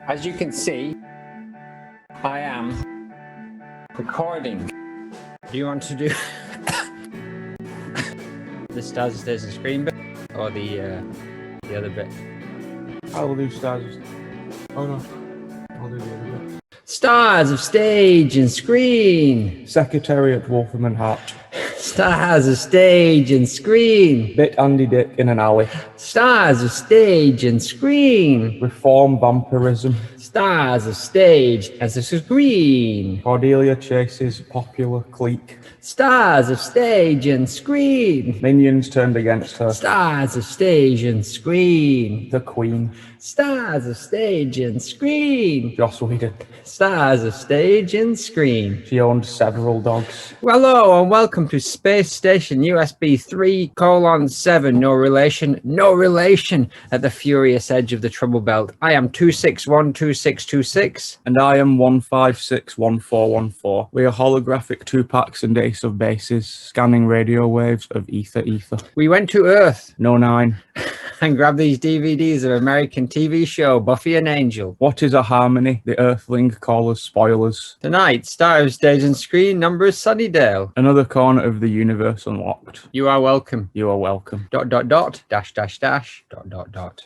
As you can see, I am recording. Do you want to do the stars, stairs, and screen bit, or the other bit? I will do stars. Oh no, I'll do the other bit. Stars of stage and screen. Secretariat, Wolfram and Hart. Stars of stage and screen. Bit Andy Dick in an alley. Stars of stage and screen. Reform vampirism. Stars of stage as a screen. Cordelia chases popular clique. Stars of stage and screen. Minions turned against her. Stars of stage and screen. The Queen. Stars of stage and screen. Joss Whedon. Stars of stage and screen. She owned several dogs. Well, hello and welcome to Space Station USB 3:7. No relation at the furious edge of the trouble belt. I am 2612626. And I am 1561414. We are holographic 2-packs and ace of bases, scanning radio waves of ether. We went to Earth No 9. and grabbed these DVDs of American TV show Buffy and Angel. What is a harmony? The Earthling call us spoilers. Tonight, star of stage and screen, number is Sunnydale. Another corner of the universe unlocked. You are welcome. You are welcome. ... ..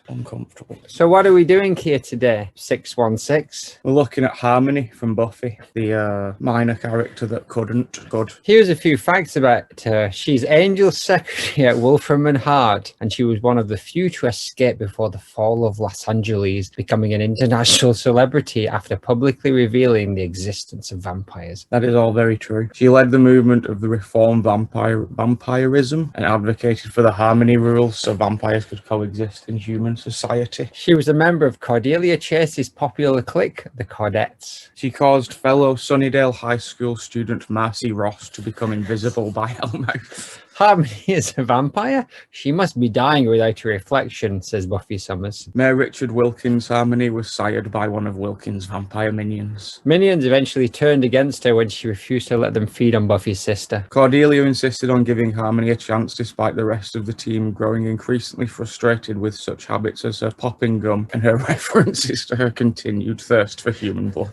Uncomfortable. So what are we doing here today? 616. We're looking at Harmony from Buffy, the minor character that couldn't. Good. Here's a few facts about her. She's Angel's secretary at Wolfram and Hart, and she was one of the few to escape before the fall of Los Angeles, becoming an international celebrity after publicly revealing the existence of vampires. That is all very true. She led the movement of the reform vampirism and advocated for the Harmony rules so vampires could coexist in human society. She was a member of Cordelia Chase's popular clique, the Cordettes. She caused fellow Sunnydale High School student Marcy Ross to become invisible by Hellmouth. Harmony is a vampire? She must be dying without a reflection, says Buffy Summers. Mayor Richard Wilkins' Harmony was sired by one of Wilkins' vampire minions. Minions eventually turned against her when she refused to let them feed on Buffy's sister. Cordelia insisted on giving Harmony a chance despite the rest of the team growing increasingly frustrated with such habits as her popping gum and her references to her continued thirst for human blood.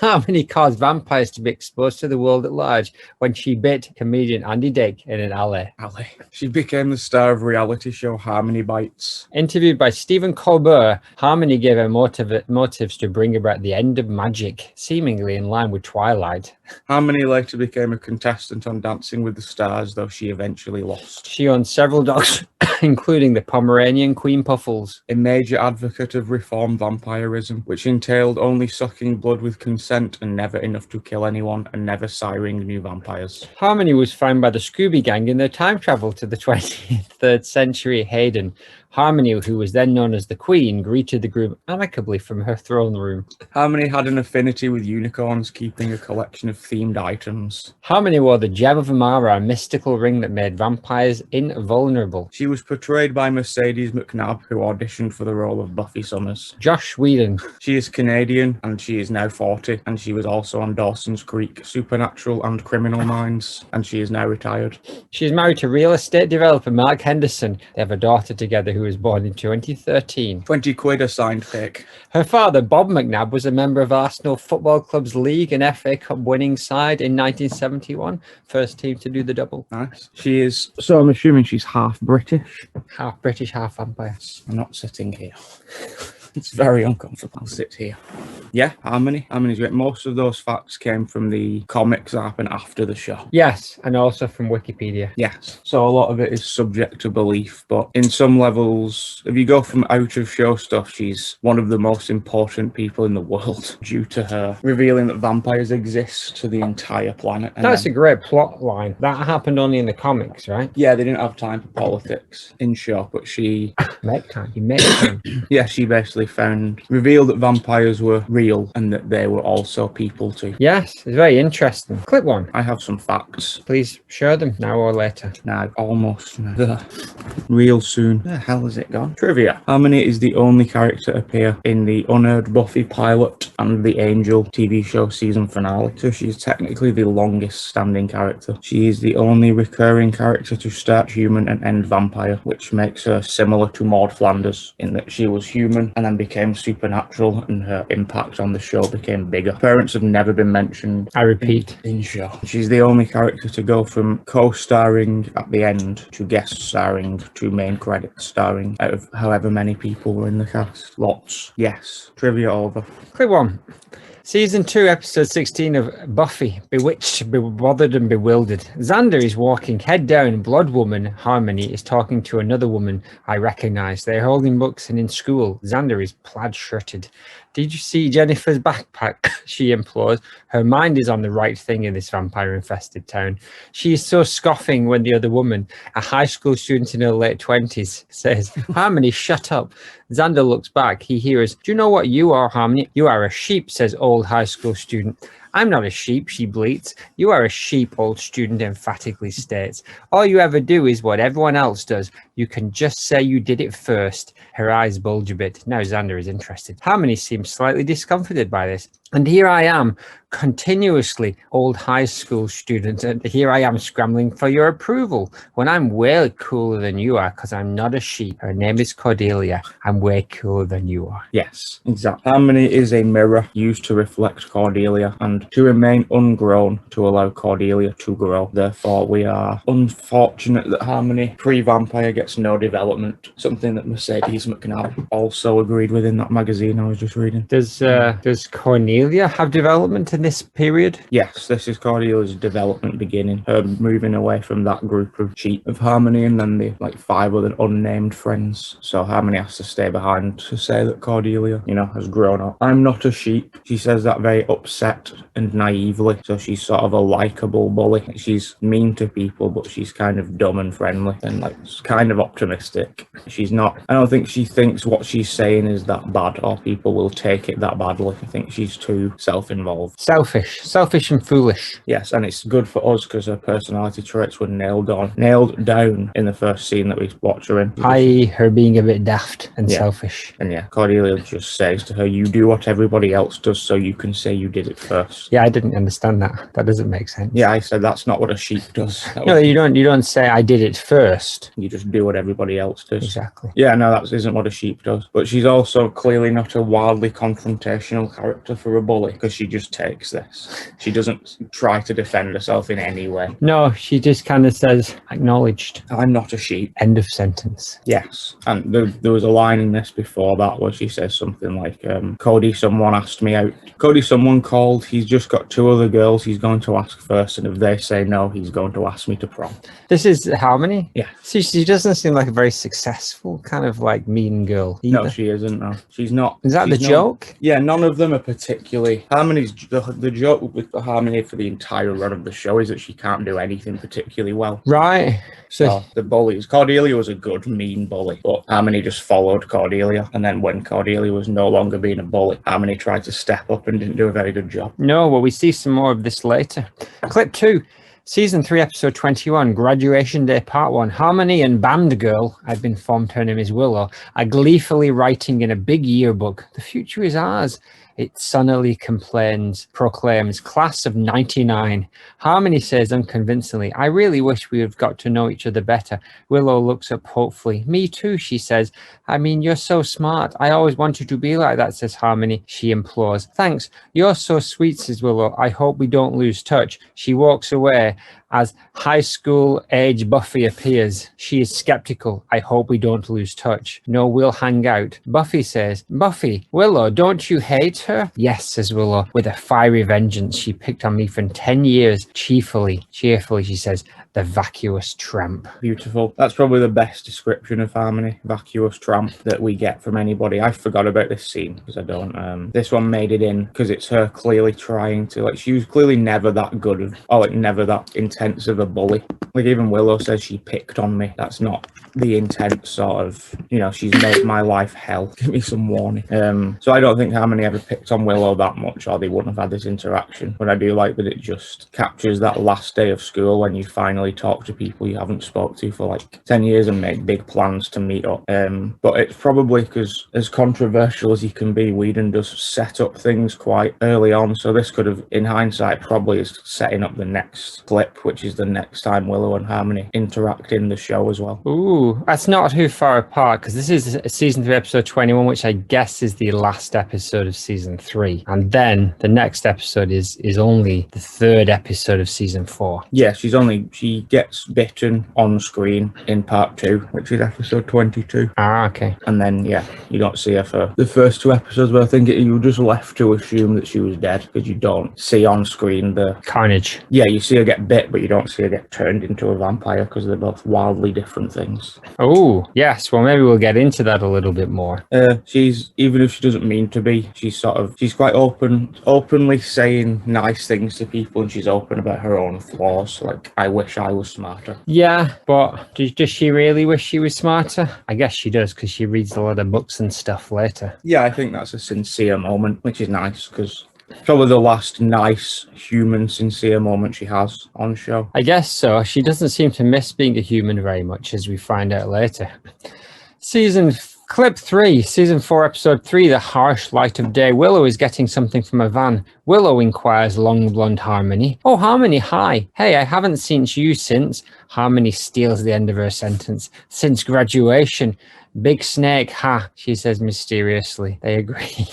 Harmony caused vampires to be exposed to the world at large when she bit comedian Andy Dick in an alley. She became the star of reality show Harmony Bites. Interviewed by Stephen Colbert, Harmony gave her motives to bring about the end of magic, seemingly in line with Twilight. Harmony later became a contestant on Dancing with the Stars, though she eventually lost. She owned several dogs, including the Pomeranian Queen Puffles. A major advocate of reform vampirism, which entailed only sucking blood with consent and never enough to kill anyone and never siring new vampires. Harmony was found by the Scooby Gang in their time travel to the 23rd century Hayden. Harmony, who was then known as the Queen, greeted the group amicably from her throne room. Harmony had an affinity with unicorns, keeping a collection of themed items. Harmony wore the Gem of Amara, a mystical ring that made vampires invulnerable. She was portrayed by Mercedes McNabb, who auditioned for the role of Buffy Summers. Joss Whedon. She is Canadian, and she is now 40, and she was also on Dawson's Creek, Supernatural and Criminal Minds, and she is now retired. She is married to real estate developer Mark Henderson. They have a daughter together who was born in 2013. 20 quid a signed pic. Her father, Bob McNabb, was a member of Arsenal Football Club's League and FA Cup winning side in 1971. First team to do the double. Nice. She is, so I'm assuming she's half British. Half British, half vampire. I'm not sitting here. It's very uncomfortable. I'll sit here. Yeah, Harmony. Harmony's great. Most of those facts came from the comics that happened after the show. Yes, and also from Wikipedia. Yes. So a lot of it is subject to belief, but in some levels, if you go from out of show stuff, she's one of the most important people in the world due to her revealing that vampires exist to the entire planet. And That's a great plot line. That happened only in the comics, right? yeah, they didn't have time for politics in show, but she... Make time. You make time. yeah, she basically revealed that vampires were real real and that they were also people too. Yes, it's very interesting. Clip 1. I have some facts. Please share them now or later. Now, almost. Real soon. Where the hell has it gone? Trivia. Harmony is the only character to appear in the unaired Buffy pilot and the Angel TV show season finale. So she's technically the longest standing character. She is the only recurring character to start human and end vampire, which makes her similar to Maud Flanders in that she was human and then became supernatural, and her impact on the show became bigger. Parents have never been mentioned. I repeat. In show. She's the only character to go from co-starring at the end to guest starring to main credits starring out of however many people were in the cast. Lots. Yes. Trivia over. Clip 1. Season 2, episode 16 of Buffy, Bewitched, Bothered and Bewildered. Xander is walking head down. Blood woman, Harmony, is talking to another woman I recognize. They're holding books and in school. Xander is plaid-shirted. Did you see Jennifer's backpack? She implores. Her mind is on the right thing in this vampire-infested town. She is so scoffing when the other woman, a high school student in her late 20s, says, Harmony, shut up. Xander looks back. He hears, do you know what you are, Harmony? You are a sheep, says old high school student. I'm not a sheep, she bleats. You are a sheep, old student emphatically states. All you ever do is what everyone else does. You can just say you did it first. Her eyes bulge a bit. Now Xander is interested. Harmony seems slightly discomforted by this. And here I am, continuously old high school student, and here I am scrambling for your approval when I'm way cooler than you are because I'm not a sheep. Her name is Cordelia. I'm way cooler than you are. Yes, exactly. Harmony is a mirror used to reflect Cordelia and to remain ungrown to allow Cordelia to grow. Therefore, we are unfortunate that Harmony pre-vampire gets no development, something that Mercedes McNabb also agreed with in that magazine I was just reading. Does Cornelia have development in this period? Yes, this is Cordelia's development beginning. Her moving away from that group of sheep of Harmony and then the 5 other unnamed friends. So Harmony has to stay behind to say that Cordelia, has grown up. I'm not a sheep. She says that very upset and naively. So she's sort of a likable bully. She's mean to people, but she's kind of dumb and friendly and kind of optimistic. She's not. I don't think she thinks what she's saying is that bad or people will take it that badly. I think she's too self-involved. Selfish and foolish. Yes, and it's good for us because her personality traits were nailed down in the first scene that we watch her in. I.e. her being a bit daft and selfish. And Cordelia just says to her, you do what everybody else does so you can say you did it first. Yeah, I didn't understand that. That doesn't make sense. Yeah, I said that's not what a sheep does. No, you don't say I did it first. You just do what everybody else does. Exactly. Yeah, no, that isn't what a sheep does. But she's also clearly not a wildly confrontational character for a bully because she just takes this. She doesn't try to defend herself in any way. No, she just kind of says, acknowledged. I'm not a sheep. End of sentence. Yes. And there was a line in this before that where she says something like, Cody, someone asked me out. Cody, someone called. He's just got 2 other girls he's going to ask first. And if they say no, he's going to ask me to prom. This is Harmony? Yeah. See, she doesn't seem like a very successful kind of mean girl either. No, she isn't. No, she's not. Is that the joke? Yeah, none of them are particularly. Harmony's the joke with the Harmony for the entire run of the show is that she can't do anything particularly well. Right. So the bullies. Cordelia was a good, mean bully, but Harmony just followed Cordelia. And then when Cordelia was no longer being a bully, Harmony tried to step up and didn't do a very good job. No, well, we see some more of this later. Clip 2. Season 3, episode 21, Graduation Day, Part 1. Harmony and Band Girl, I've been informed her name is Willow, are gleefully writing in a big yearbook. The future is ours. It sunnily proclaims, class of 99. Harmony says unconvincingly, I really wish we had got to know each other better. Willow looks up hopefully. Me too, she says. I mean, you're so smart. I always wanted to be like that, says Harmony. She implores. Thanks. You're so sweet, says Willow. I hope we don't lose touch. She walks away as high school age Buffy appears. She is skeptical. I hope we don't lose touch. No, we'll hang out. Buffy says, Buffy, Willow, don't you hate her? Yes, says Willow, with a fiery vengeance. She picked on me for 10 years. Cheerfully, she says, the vacuous tramp. Beautiful. That's probably the best description of Harmony, vacuous tramp, that we get from anybody. I forgot about this scene because I don't. This one made it in because it's her clearly trying to, like, she was clearly never that good or like never that intense of a bully. Like even Willow says she picked on me. That's not the intent, sort of, you know, she's made my life hell. Give me some warning. So I don't think Harmony ever picked on Willow that much, or they wouldn't have had this interaction. But I do like that it just captures that last day of school when you finally talk to people you haven't spoke to for like 10 years and make big plans to meet up. But it's probably because, as controversial as he can be, Whedon does set up things quite early on. So this could have, in hindsight, probably is setting up the next clip, which is the next time Willow and Harmony interact in the show as well. Ooh, that's not too far apart, because this is season 3, episode 21, which I guess is the last episode of season 3. And then the next episode is only the 3rd episode of season 4. Yeah, she gets bitten on screen in part 2, which is episode 22. Ah, okay. And then, yeah, you don't see her for the first 2 episodes, but I think you were just left to assume that she was dead because you don't see on screen the carnage. Yeah, you see her get bit, but you don't see her get turned into a vampire because they're both wildly different things. Oh, yes. Well, maybe we'll get into that a little bit more. She's, even if she doesn't mean to be, she's quite openly saying nice things to people, and she's open about her own flaws. Like, I wish I was smarter. Yeah, but does she really wish she was smarter? I guess she does, because she reads a lot of books and stuff later. Yeah, I think that's a sincere moment, which is nice, because probably the last nice, human, sincere moment she has on show. I guess so. She doesn't seem to miss being a human very much, as we find out later. Clip 3, season 4, episode 3, The Harsh Light of Day. Willow is getting something from a van. Willow inquires long blonde Harmony. Oh, Harmony, hi. Hey, I haven't seen you since. Harmony steals the end of her sentence. Since graduation. Big snake, ha, she says mysteriously. They agree.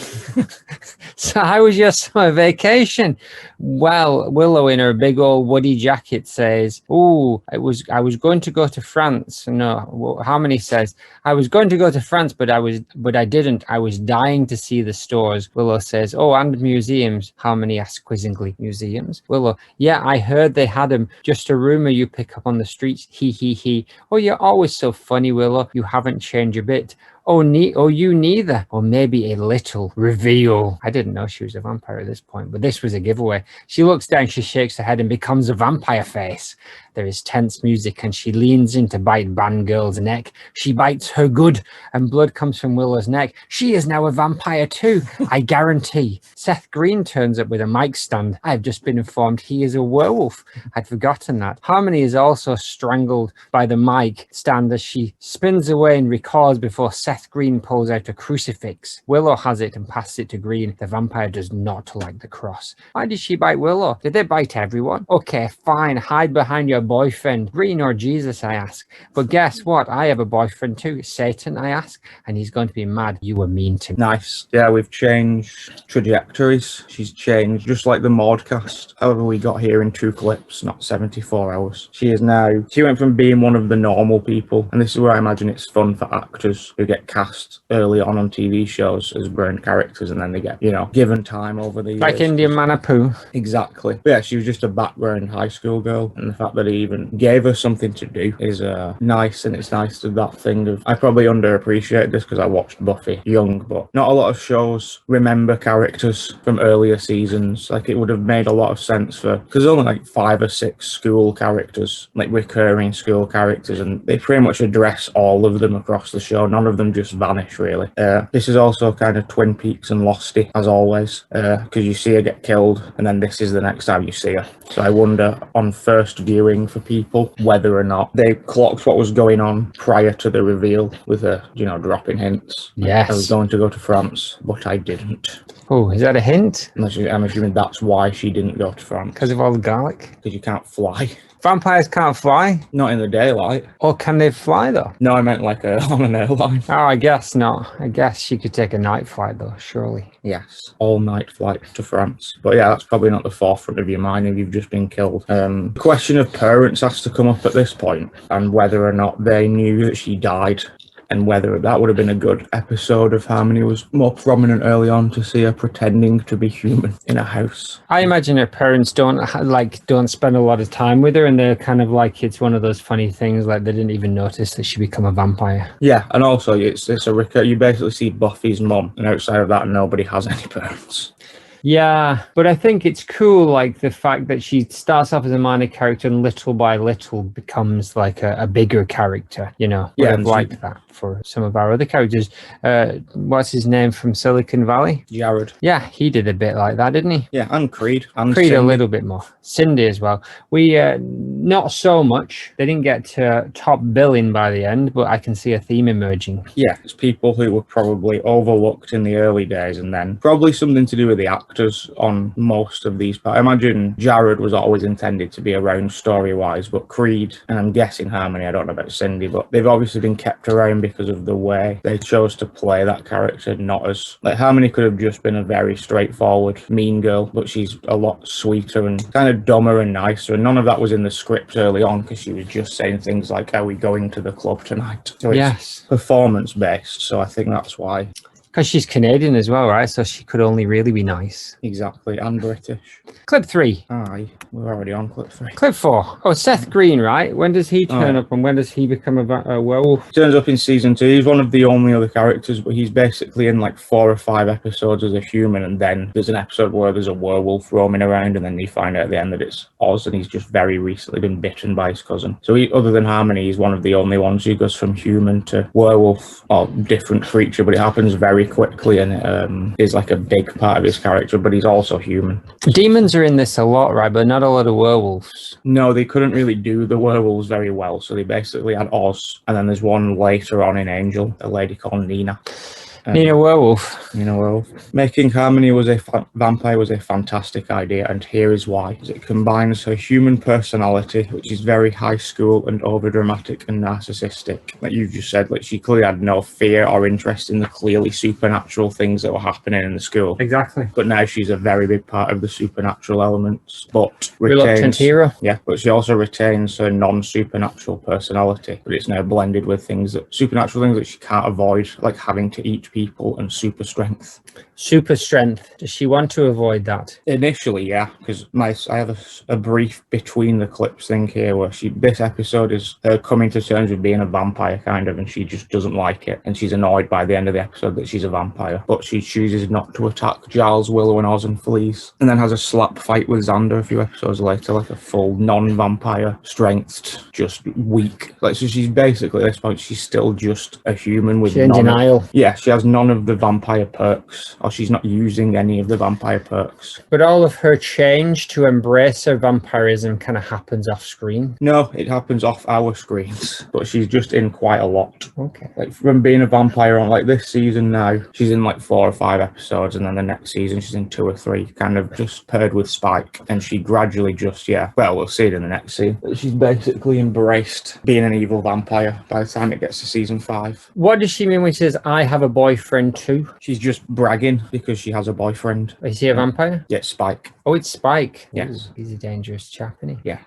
So how was your summer vacation? Well, Willow in her big old woody jacket says, oh, I was going to go to France. No, Harmony says, I was going to go to France, but I didn't. I was dying to see the stores. Willow says, oh, and museums. Harmony asks quizzingly, museums? Willow, yeah, I heard they had them. Just a rumor you pick up on the streets. He, he, he. Oh, you're always so funny, Willow. You haven't changed a bit. Oh, you neither. Or maybe a little. Reveal. I didn't know she was a vampire at this point, but this was a giveaway. She looks down, she shakes her head and becomes a vampire face. There is tense music and she leans in to bite Bangirl's neck. She bites her good and blood comes from Willow's neck. She is now a vampire too, I guarantee. Seth Green turns up with a mic stand. I have just been informed he is a werewolf. I'd forgotten that. Harmony is also strangled by the mic stand as she spins away and records before Seth Green pulls out a crucifix. Willow has it and passes it to Green. The vampire does not like the cross. Why did she bite Willow? Did they bite everyone? Okay, fine. Hide behind your boyfriend. Green or Jesus, I ask. But guess what? I have a boyfriend too. Satan, I ask. And he's going to be mad. You were mean to me. Nice. Yeah, we've changed trajectories. She's changed, just like the Maudcast. However, we got here in 2 clips, not 74 hours. She went from being one of the normal people, and this is where I imagine it's fun for actors who get cast early on TV shows as brain characters, and then they get, given time over the years. Like Indian Manapu. Exactly. But yeah, she was just a background high school girl, and the fact that he even gave her something to do is nice, and it's nice to that thing of, I probably underappreciated this because I watched Buffy young, but not a lot of shows remember characters from earlier seasons. Like, it would have made a lot of sense because there's only like 5 or 6 school characters, like recurring school characters, and they pretty much address all of them across the show. None of them just vanish, really. This is also kind of Twin Peaks and Losty, as always, because you see her get killed, and then this is the next time you see her. So I wonder, on first viewing for people, whether or not they clocked what was going on prior to the reveal with her, dropping hints. Yes. I was going to go to France, but I didn't. Oh, is that a hint? I'm assuming that's why she didn't go to France. Because of all the garlic? Because you can't fly. Vampires can't fly? Not in the daylight. Or can they fly, though? No, I meant like on an airline. Oh, I guess not. I guess she could take a night flight, though, surely. Yes, all-night flight to France. But yeah, that's probably not the forefront of your mind if you've just been killed. The question of parents has to come up at this point, and whether or not they knew that she died. and whether that would have been a good episode if Harmony was more prominent early on to see her pretending to be human in a house. I imagine her parents don't spend a lot of time with her, and they're kind of like, it's one of those funny things, like they didn't even notice that she become a vampire. Yeah, and also it's a you basically see Buffy's mum, and outside of that, nobody has any parents. Yeah, but I think it's cool, like the fact that she starts off as a minor character and little by little becomes like a bigger character, you know. Yeah, I'd like that for some of our other characters. What's his name from Silicon Valley? Jared. Yeah, he did a bit like that, didn't he? Yeah, and Creed. And Creed Cindy. a little bit more. Cindy as well. We not so much. They didn't get to top billing by the end, but I can see a theme emerging. Yeah, it's people who were probably overlooked in the early days, and then probably something to do with the actors on most of these. I imagine Jared was always intended to be around story-wise, but Creed, and I'm guessing Harmony, I don't know about Cindy, but they've obviously been kept around because of the way they chose to play that character, not as... Like, Harmony could have just been a very straightforward mean girl, but she's a lot sweeter and kind of dumber and nicer, and none of that was in the script early on because she was just saying things like, are we going to the club tonight? So it's performance-based, so I think that's why. Because she's Canadian as well, right? So she could only really be nice. Exactly, and British. Clip 3. Aye, we're already on clip 3. Clip 4. Oh, Seth Green, right? When does he turn up and when does he become a werewolf? He turns up in season 2. He's one of the only other characters, but he's basically in like 4 or 5 episodes as a human, and then there's an episode where there's a werewolf roaming around, and then you find out at the end that it's Oz, and he's just very recently been bitten by his cousin. So he, other than Harmony, he's one of the only ones who goes from human to werewolf, or different creature, but it happens very quickly, and is like a big part of his character, but he's also human. Demons are in this a lot, right? But not a lot of werewolves. No, they couldn't really do the werewolves very well, so they basically had Oz, and then there's one later on in Angel, a lady called Nina. Nina Werewolf. Nina Werewolf. Making Harmony was a vampire was a fantastic idea, and here is why. It combines her human personality, which is very high school and overdramatic and narcissistic. Like you just said, like she clearly had no fear or interest in the clearly supernatural things that were happening in the school. Exactly. But now she's a very big part of the supernatural elements, but reluctant hero. Yeah, but she also retains her non-supernatural personality, but it's now blended with supernatural things that she can't avoid, like having to eat people and super strength. Super strength. Does she want to avoid that? Initially, yeah, because I have a brief between the clips thing here where this episode is her coming to terms with being a vampire, kind of, and she just doesn't like it, and she's annoyed by the end of the episode that she's a vampire, but she chooses not to attack Giles, Willow, and Oz and flees, and then has a slap fight with Xander a few episodes later, like a full non-vampire, strengthed, just weak. Like, so she's basically, at this point, she's still just a human with she's in denial. Yeah, she has none of the vampire perks, or she's not using any of the vampire perks. But all of her change to embrace her vampirism kind of happens off screen. No, it happens off our screens, but she's just in quite a lot. Okay. Like from being a vampire on like this season now, she's in like 4 or 5 episodes, and then the next season she's in 2 or 3, kind of just paired with Spike, and she gradually just, well, we'll see it in the next scene. She's basically embraced being an evil vampire by the time it gets to season 5. What does she mean when she says, I have a boyfriend too? She's just bragging because she has a boyfriend. Is he a vampire? Yeah, Spike. Oh, it's Spike. Yes. Ooh, he's a dangerous chap, isn't he? Yeah.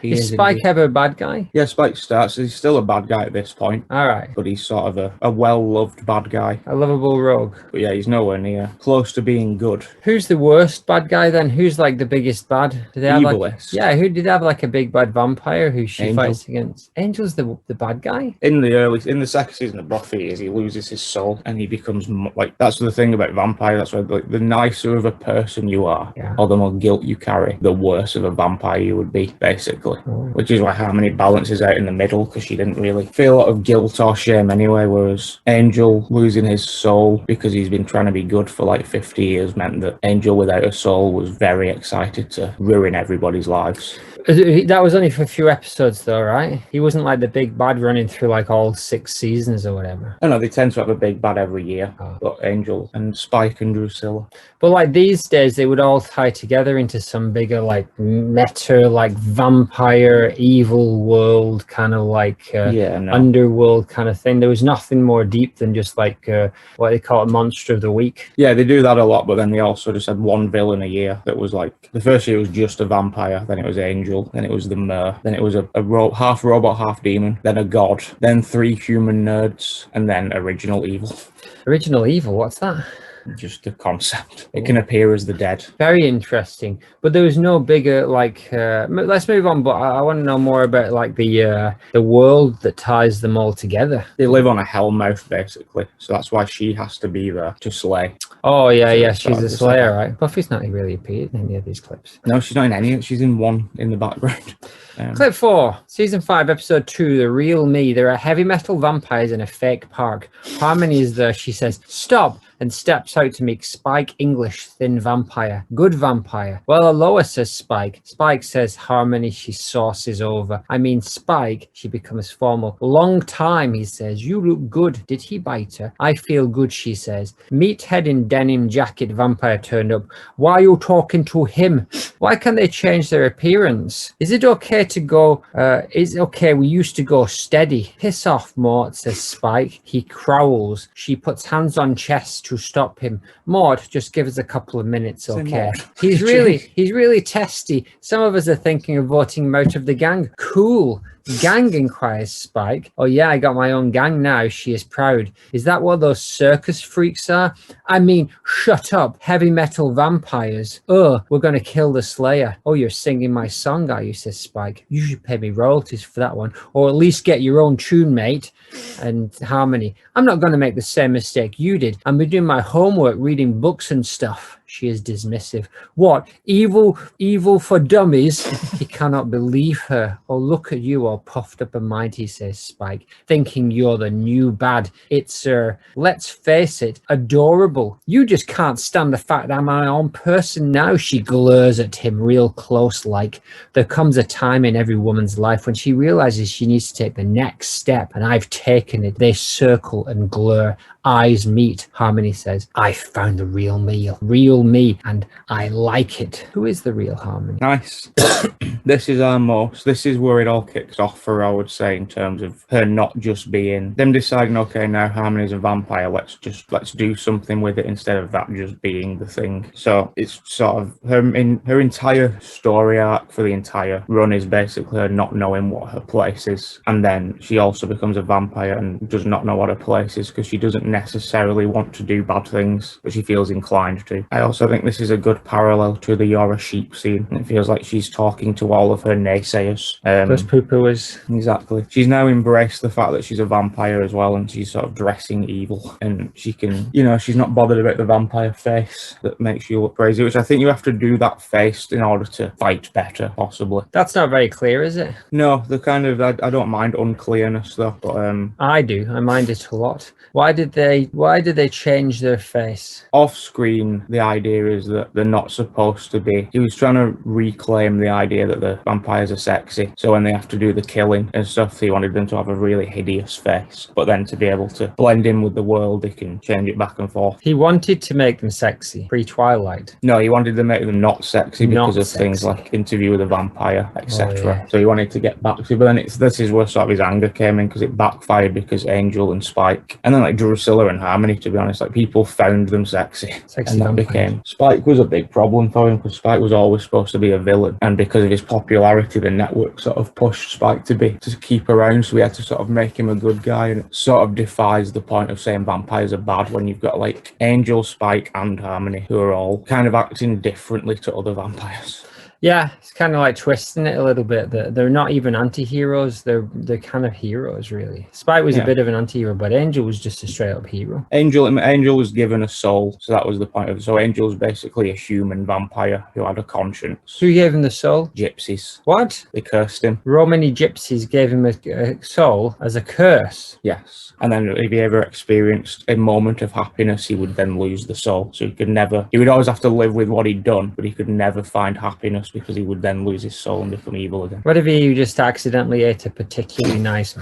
Is Spike ever a bad guy? Yeah, Spike starts. He's still a bad guy at this point. All right. But he's sort of a well-loved bad guy. A lovable rogue. But yeah, he's nowhere near close to being good. Who's the worst bad guy then? Who's like the biggest bad? Do they have who did they have like a big bad vampire who she fights against? Angel's the bad guy? In the second season of Buffy is he loses his soul and he becomes like, that's the thing about vampire. That's why like the nicer of a person you are, or the more guilt you carry, the worse of a vampire you would be, basically. Which is why Harmony balances out in the middle, because she didn't really feel a lot of guilt or shame anyway, whereas Angel losing his soul because he's been trying to be good for like 50 years meant that Angel without a soul was very excited to ruin everybody's lives. That was only for a few episodes though, right? He wasn't like the big bad running through like all 6 seasons or whatever. I know they tend to have a big bad every year, but Angel and Spike and Drusilla. But like these days, they would all tie together into some bigger like meta, like vampire, evil world kind of like underworld kind of thing. There was nothing more deep than just like what they call a monster of the week. Yeah, they do that a lot, but then they also just had one villain a year that was like, the first year was just a vampire, then it was Angel, angel, then it was the Mer, then it was a half robot, half demon, then a god, then 3 human nerds, and then original evil. Original evil, what's that? Just a concept. It can appear as the dead. Very interesting. But there was no bigger, like, let's move on, but I want to know more about, like, the world that ties them all together. They live on a hellmouth, basically. So that's why she has to be there to slay. Oh, yeah, So yeah, it's she's sort a of the slayer, same. right? Buffy's not really appeared in any of these clips. No, she's not in any. She's in one in the background. Clip 4, season 5, episode 2, The Real Me. There are heavy metal vampires in a fake park. Harmony is there. She says, "Stop," and steps out to make Spike English, thin vampire. Good vampire. Well, Aloha, says Spike. Spike says, Harmony, she sauces over. I mean, Spike, she becomes formal. Long time, he says. You look good. Did he bite her? I feel good, she says. Meathead in denim jacket vampire turned up. Why are you talking to him? Why can't they change their appearance? Is it okay to go, is it okay? We used to go steady. Piss off, Mort, says Spike. He growls. She puts hands on chest to stop him. Maud, just give us a couple of minutes, okay? He's really testy. Some of us are thinking of voting him out of the gang. Cool. Gang, inquires Spike. Oh yeah, I got my own gang now. She is proud. Is that what those circus freaks are? I mean, shut up. Heavy metal vampires. Oh, we're gonna kill the Slayer. Oh, you're singing my song, are you, says Spike. You should pay me royalties for that one, or at least get your own tune, mate. And Harmony, I'm not gonna make the same mistake you did. I'm doing my homework, reading books and stuff. She is dismissive. What? Evil for dummies? He cannot believe her. Oh, look at you, all puffed up in mind, he says, Spike, thinking you're the new bad. It's, let's face it, adorable. You just can't stand the fact that I'm my own person now. She glares at him real close like. There comes a time in every woman's life when she realizes she needs to take the next step, and I've taken it. They circle and glare. Eyes meet. Harmony says, I found the real me, and I like it. Who is the real Harmony? Nice. This is where it all kicks off for her, I would say, in terms of her not just being them deciding, okay, now Harmony's a vampire, let's do something with it instead of that just being the thing. So it's sort of her entire story arc for the entire run is basically her not knowing what her place is, and then she also becomes a vampire and does not know what her place is because she doesn't necessarily want to do bad things, but she feels inclined to. I also think this is a good parallel to the You're a Sheep scene. It feels like she's talking to all of her naysayers. Those poo-pooers. Exactly. She's now embraced the fact that she's a vampire as well, and she's sort of dressing evil, and she can, she's not bothered about the vampire face that makes you look crazy, which I think you have to do that face in order to fight better, possibly. That's not very clear, is it? No, the kind of, I don't mind unclearness though, but I do. I mind it a lot. Why did they change their face? Off screen, the idea is that they're not supposed to be. He was trying to reclaim the idea that the vampires are sexy. So when they have to do the killing and stuff, he wanted them to have a really hideous face. But then to be able to blend in with the world, they can change it back and forth. He wanted to make them sexy pre-Twilight. No, he wanted to make them not sexy because of things like Interview with a Vampire, etc. Oh, yeah. So he wanted to get back to, but then this is where sort of his anger came in because it backfired because Angel and Spike, and then like Drusilla and Harmony, to be honest, like people found them sexy and that became, Spike was a big problem for him because Spike was always supposed to be a villain, and because of his popularity the network sort of pushed Spike to keep around, so we had to sort of make him a good guy, and it sort of defies the point of saying vampires are bad when you've got like Angel, Spike and Harmony who are all kind of acting differently to other vampires. Yeah, it's kind of like twisting it a little bit. They're not even anti-heroes. They're kind of heroes, really. Spike was a bit of an anti-hero, but Angel was just a straight-up hero. Angel was given a soul, so that was the point of it. So Angel's basically a human vampire who had a conscience. Who gave him the soul? Gypsies. What? They cursed him. Romany gypsies gave him a soul as a curse? Yes. And then if he ever experienced a moment of happiness, he would then lose the soul. So he would always have to live with what he'd done, but he could never find happiness because he would then lose his soul and become evil again. What if he just accidentally ate a particularly nice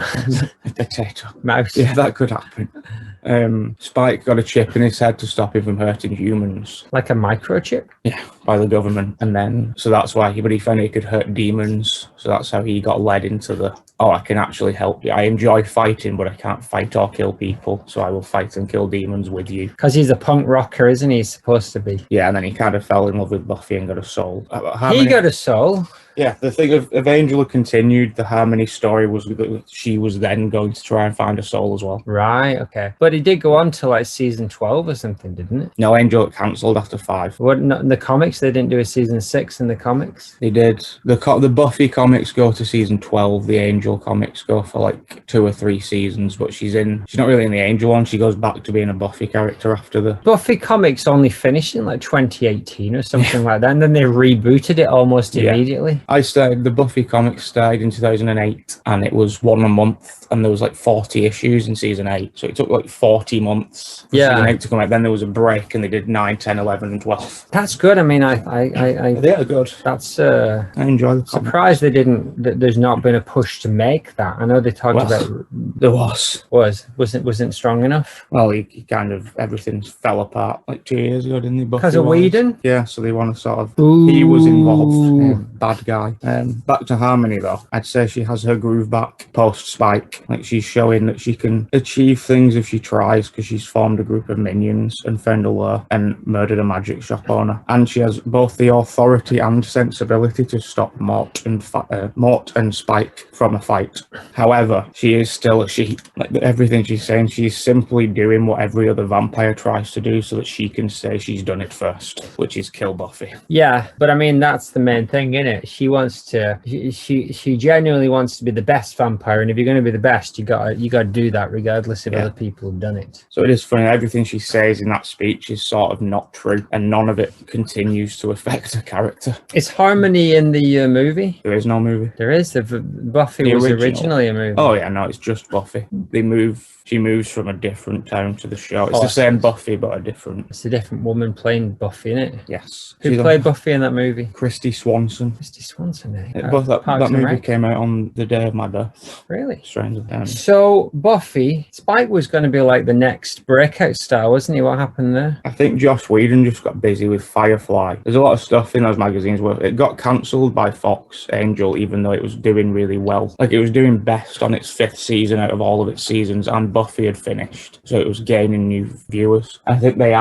potato mouse? Yeah, that could happen. Spike got a chip in his head to stop him from hurting humans. Like a microchip? Yeah, by the government. And then, so that's why he found he could hurt demons. So that's how he got led into I can actually help you. I enjoy fighting, but I can't fight or kill people. So I will fight and kill demons with you. Because he's a punk rocker, isn't he? He's supposed to be. Yeah, and then he kind of fell in love with Buffy and got a soul. He got a soul? Yeah, the thing of Angela continued, the Harmony story was that she was then going to try and find a soul as well. Right, okay. But it did go on to like season 12 or something, didn't it? No, Angel cancelled after 5. What, not in the comics? They didn't do a season 6 in the comics? They did. The Buffy comics go to season 12. The Angel comics go for like 2 or 3 seasons, but she's not really in the Angel one. She goes back to being a Buffy character after the... Buffy comics only finished in like 2018 or something like that, and then they rebooted it almost immediately. The Buffy comics started in 2008, and it was 1 a month, and there was like 40 issues in season 8. So it took like 40 months for season 8 to come out. Then there was a break, and they did 9, 10, 11, and 12. That's good. I mean, They are good. That's I enjoy the comics. surprised there's not been a push to make that. I know they talked about there wasn't strong enough. Well, he kind of everything fell apart like 2 years ago, didn't he? Because of Whedon? Yeah, so they want to sort of Ooh. he was involved. Bad guy. Back to Harmony though, I'd say she has her groove back post Spike. Like she's showing that she can achieve things if she tries, because she's formed a group of minions and found a lure and murdered a magic shop owner, and she has both the authority and sensibility to stop Mort and Spike from a fight. However, she is still a sheep. Like everything she's saying, she's simply doing what every other vampire tries to do so that she can say she's done it first, which is kill Buffy. Yeah, but I mean that's the main thing, isn't it? She wants to. She genuinely wants to be the best vampire, and if you're going to be the best, you got to do that, regardless if other people have done it. So it is funny. Everything she says in that speech is sort of not true, and none of it continues to affect her character. Is Harmony in the movie? There is no movie. There is. Buffy was originally a movie. Oh yeah, no, it's just Buffy. She moves from a different town to the show. It's the same Buffy, but a different. It's a different woman playing Buffy, isn't it? Yes. Who played Buffy in that movie? Christy Swanson. Christy Swanson, eh? That movie came out on the day of my birth. Really? Strange. So Buffy, Spike was going to be like the next breakout star, wasn't he? What happened there? I think Joss Whedon just got busy with Firefly. There's a lot of stuff in those magazines where it got cancelled by Fox Angel, even though it was doing really well. Like it was doing best on its 5th season out of all of its seasons, and Buffy had finished, so it was gaining new viewers. I think they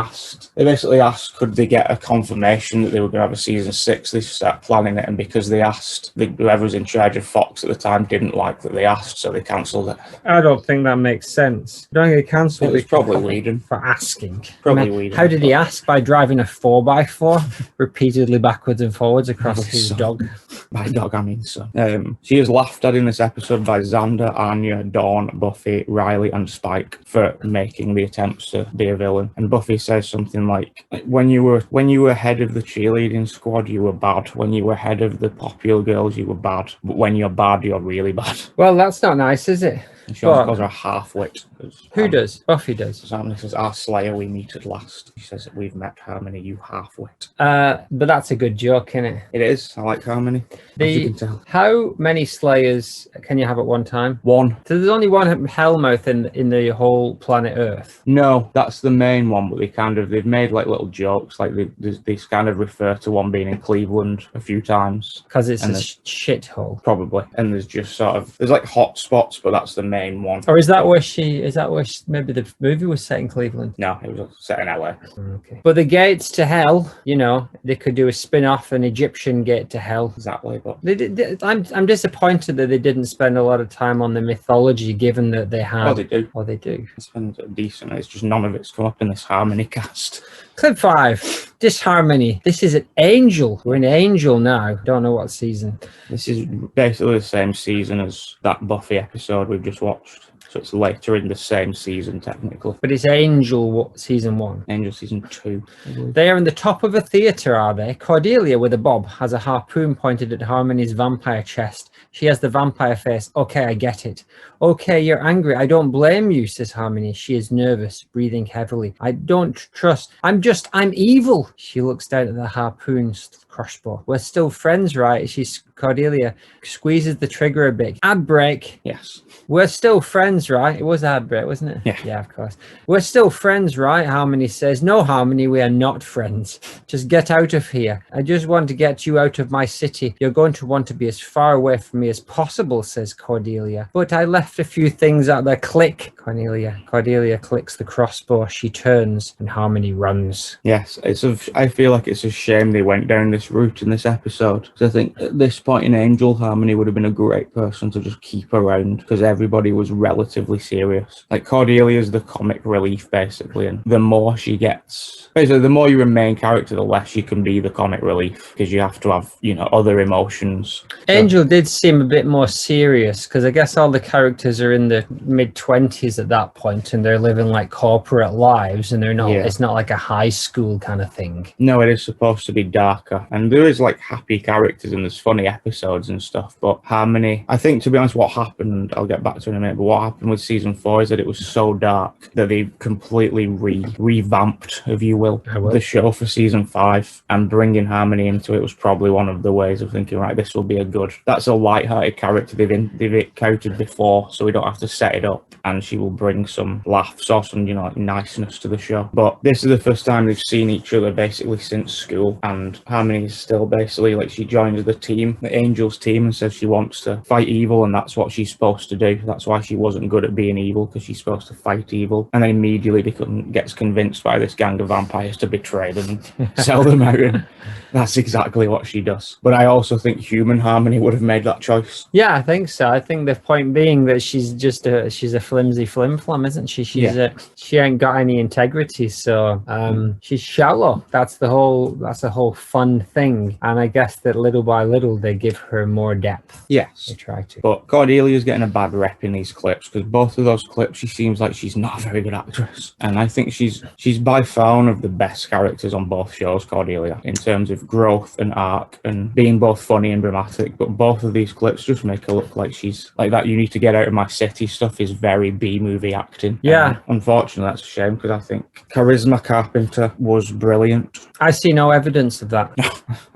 basically asked could they get a confirmation that they were going to have a season 6. They start planning it, and because they asked, whoever was in charge of Fox at the time didn't like that they asked, so they cancelled it. I don't think that makes sense. Don't get cancelled. It was probably Whedon for asking. Probably Whedon. How did he ask? By driving a 4x4 repeatedly backwards and forwards across his dog. By dog, I mean son. She is laughed at in this episode by Xander, Anya, Dawn, Buffy, Riley, and Spike for making the attempts to be a villain. And Buffy says something like when you were head of the cheerleading squad, you were bad. When you were head of the popular girls, you were bad. But when you're bad, you're really bad. Well, that's not nice, is it? And she also calls her a half-wit. Who does? Buffy does. Harmony says, our Slayer we meet at last. She says, we've met Harmony, you half-wit. But that's a good joke, isn't it? It is. I like Harmony. As you can tell. How many Slayers can you have at one time? 1. So there's only one Hellmouth in the whole planet Earth? No, that's the main one, but they've made like little jokes. Like they kind of refer to one being in Cleveland a few times. Because it's a shithole. Probably. And there's just there's like hot spots, but that's the main one. Or is that where maybe the movie was set in Cleveland? No, it was set in LA. Okay. But the gates to hell, they could do a spin-off, an Egyptian gate to hell. Exactly. But I'm disappointed that they didn't spend a lot of time on the mythology, given that they have. Oh, they do. Oh, they do. They spend decent. It's just none of it's come up in this Harmony cast. Clip 5. Disharmony. This is an Angel. We're in Angel now. Don't know what season. This is basically the same season as that Buffy episode we've just watched. So it's later in the same season, technically. But it's Angel season 1. Angel season 2. They are in the top of a theatre, are they? Cordelia, with a bob, has a harpoon pointed at Harmony's vampire chest. She has the vampire face. Okay, I get it. Okay, you're angry. I don't blame you, says Harmony. She is nervous, breathing heavily. I don't trust. I'm evil. She looks down at the harpoon's crossbow. We're still friends, right? Cordelia squeezes the trigger a bit. Ad break. Yes. We're still friends, right? It was ad break, wasn't it? Yeah. Yeah, of course. We're still friends, right? Harmony says. No, Harmony, we are not friends. Just get out of here. I just want to get you out of my city. You're going to want to be as far away from me as possible, says Cordelia. But I left a few things out there. Click. Cordelia clicks the crossbow. She turns and Harmony runs. Yes, I feel like it's a shame they went down this route in this episode. So I think at this point Fighting Angel, Harmony would have been a great person to just keep around because everybody was relatively serious. Like Cordelia's the comic relief basically, and the more she gets, basically the more you're a main character, the less you can be the comic relief because you have to have, you know, other emotions. Angel did seem a bit more serious because I guess all the characters are in the mid-20s at that point and they're living like corporate lives and they're not, it's not like a high school kind of thing. No, it is supposed to be darker, and there is like happy characters and there's funny episodes and stuff, but Harmony, I think, to be honest, what happened, I'll get back to it in a minute, but what happened with season 4 is that it was so dark that they completely revamped, if you will, the show for season 5, and bringing Harmony into it was probably one of the ways of thinking, right, this will be that's a light-hearted character they've encountered before, so we don't have to set it up, and she will bring some laughs or some, you know, like niceness to the show. But this is the first time they've seen each other basically since school, and Harmony is still basically like, she joins the team, the Angels team, and says she wants to fight evil, and that's what she's supposed to do. That's why she wasn't good at being evil, because she's supposed to fight evil. And then immediately gets convinced by this gang of vampires to betray them and sell them out, and that's exactly what she does. But I also think human Harmony would have made that choice. Yeah, I think so. I think the point being that she's just she's a flimsy flim-flam, isn't she? She ain't got any integrity, so she's shallow. That's the whole fun thing. And I guess that little by little they give her more depth. Yes, they try to. But Cordelia's getting a bad rep in these clips because both of those clips she seems like she's not a very good actress, and I think she's by far one of the best characters on both shows, Cordelia, in terms of growth and arc and being both funny and dramatic. But both of these clips just make her look like she's like that "you need to get out of my city" stuff is very B-movie acting. Yeah, unfortunately that's a shame because I think Charisma Carpenter was brilliant. I see no evidence of that.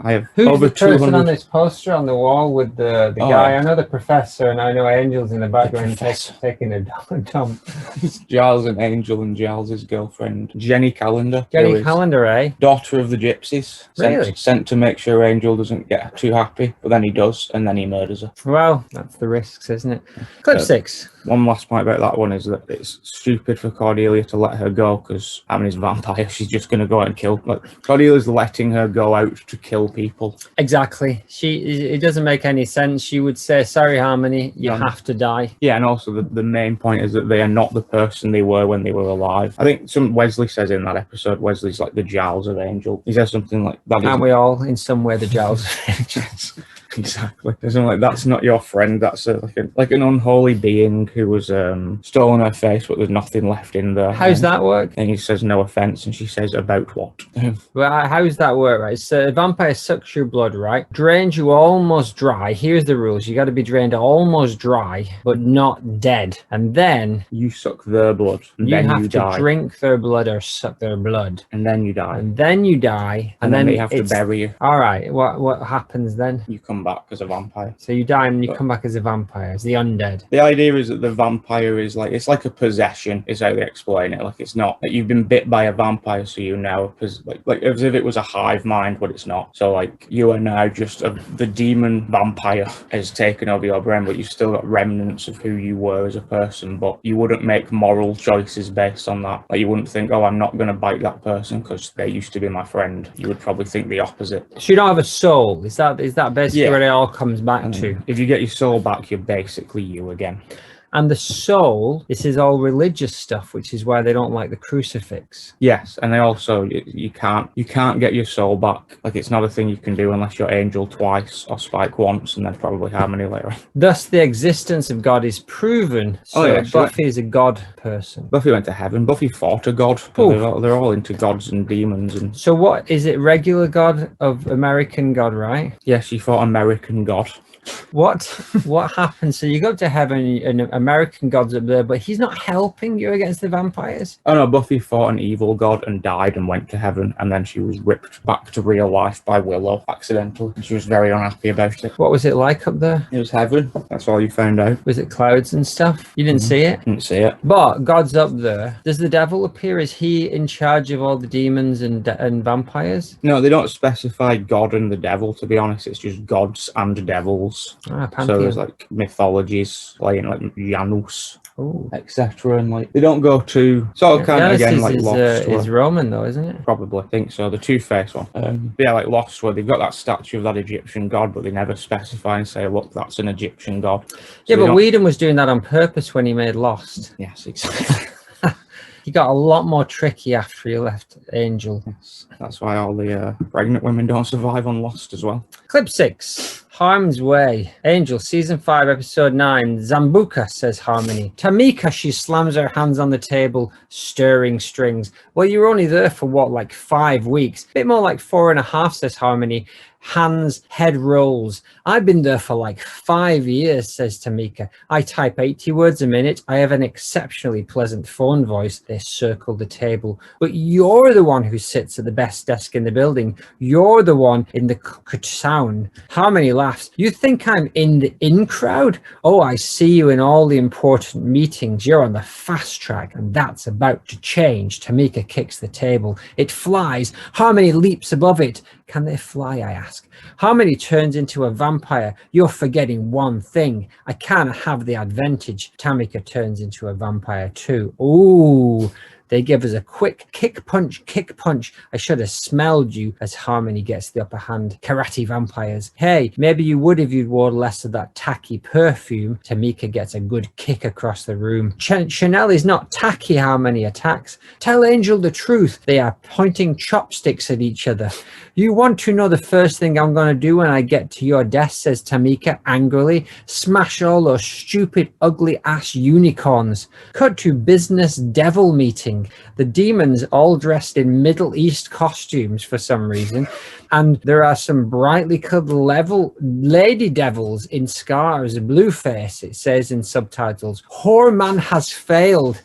I have Who's over the person 200 on this poster on the wall with the guy? I know the professor, and I know Angel's in the background taking a dump. It's Giles and Angel and Giles' girlfriend, Jenny Calendar. Jenny Calendar, eh? Daughter of the Gypsies. Really? Sent to make sure Angel doesn't get too happy, but then he does, and then he murders her. Well, that's the risks, isn't it? Clip 6. One last point about that one is that it's stupid for Cordelia to let her go because Harmony's a vampire. She's just going to go out and kill. Like, Cordelia's letting her go out to kill people. Exactly. It doesn't make any sense. She would say, "Sorry, Harmony, you have to die." Yeah, and also the main point is that they are not the person they were when they were alive. I think Wesley says in that episode, Wesley's like the Giles of Angel. He says something like that. Aren't we all in some way the Giles of Angels? Exactly. Something like, that's not your friend. That's like an unholy being who was stolen her face, but there's nothing left in there. How's that work? And he says, "No offense," and she says, "About what?" Well, how's that work, right? So a vampire sucks your blood, right? Drains you almost dry. Here's the rules: you got to be drained almost dry, but not dead. And then you suck their blood. And you then have you to die. drink their blood or suck their blood. And then you die. And then you die. And then they have to bury you. All right. What happens then? You come back as a vampire. So you die and you come back as a vampire, as the undead. The idea is that the vampire is like, it's like a possession, is how they explain it. Like, it's not that you've been bit by a vampire, so you now like as if it was a hive mind, but it's not. So like, you are now just the demon vampire has taken over your brain, but you've still got remnants of who you were as a person. But you wouldn't make moral choices based on that. Like, you wouldn't think, "Oh, I'm not going to bite that person because they used to be my friend." You would probably think the opposite. So you don't have a soul. Is that basically where it all comes back to? If you get your soul back, you're basically you again. And the soul, this is all religious stuff, which is why they don't like the crucifix. Yes, and they also, you can't get your soul back. Like, it's not a thing you can do unless you're Angel twice or Spike once, and then probably Harmony later on. Thus, the existence of God is proven. So Buffy is a god person. Buffy went to heaven. Buffy fought a god. They're all into gods and demons. And so what is it? Regular god of American God, right? Yes, she fought American God. What happens? So you go to heaven and American God's up there, but he's not helping you against the vampires? Oh no, Buffy fought an evil god and died and went to heaven, and then she was ripped back to real life by Willow accidentally. She was very unhappy about it. What was it like up there? It was heaven. That's all you found out. Was it clouds and stuff? You didn't see it? Didn't see it. But God's up there. Does the devil appear? Is he in charge of all the demons and vampires? No, they don't specify God and the devil, to be honest. It's just gods and devils. So there's like mythologies playing, like Janus, Oh, etc. And like they don't go to sort of kind of again like Lost. is Roman though, isn't it? Probably, I think so. The Two-Face one. But yeah, like Lost, where they've got that statue of that Egyptian god, but they never specify and say, look, that's an Egyptian god. So Yeah, but Whedon was doing that on purpose when he made Lost. Yes, exactly. He got a lot more tricky after he left Angel. Yes, that's why all the pregnant women don't survive on Lost as well. Clip 6. Harm's Way. Angel, season 5, episode 9. Zambuca, says Harmony. Tamika, she slams her hands on the table, stirring strings. Well, you were only there for what, like 5 weeks? Bit more like 4.5, says Harmony. Hands, head rolls. I've been there for like 5 years, says Tamika. I type 80 words a minute. I have an exceptionally pleasant phone voice. They circle the table. But you're the one who sits at the best desk in the building. You're the one in the sound. Harmony laughs. You think I'm in the in crowd? Oh, I see you in all the important meetings. You're on the fast track, and that's about to change. Tamika kicks the table. It flies. Harmony leaps above it. Can they fly, I ask. Harmony turns into a vampire. You're forgetting one thing. I can't have the advantage. Tamika turns into a vampire too. Ooh. They give us a quick kick punch. I should have smelled you as Harmony gets the upper hand. Karate vampires. Hey, maybe you would if you'd worn less of that tacky perfume. Tamika gets a good kick across the room. Chanel is not tacky, Harmony attacks. Tell Angel the truth. They are pointing chopsticks at each other. You want to know the first thing I'm going to do when I get to your desk, says Tamika angrily. Smash all those stupid, ugly ass unicorns. Cut to business devil meeting. The demons all dressed in Middle East costumes for some reason. And there are some brightly colored lady devils in scarves, blue face, it says in subtitles. Whoreman has failed.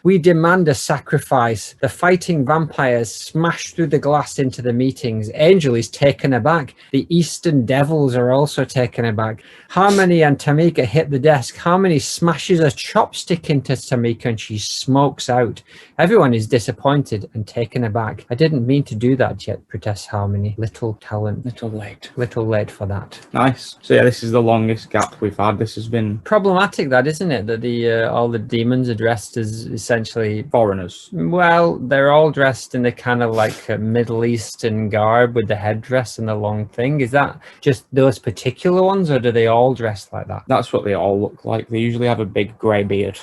We demand a sacrifice. The fighting vampires smash through the glass into the meetings. Angel is taken aback. The Eastern Devils are also taken aback. Harmony and Tamika hit the desk. Harmony smashes a chopstick into Tamika and she smokes out. Everyone is disappointed and taken aback. I didn't mean to do that yet, protests Harmony. Little talent. Little late. Little late for that. Nice. So yeah, this is the longest gap we've had. This has been problematic, that, isn't it? That the all the demons are dressed as essentially foreigners. Well, they're all dressed in the kind of like Middle Eastern garb with the headdress and the long thing. Is that just those particular ones, or do they all dress like that? That's what they all look like. They usually have a big grey beard.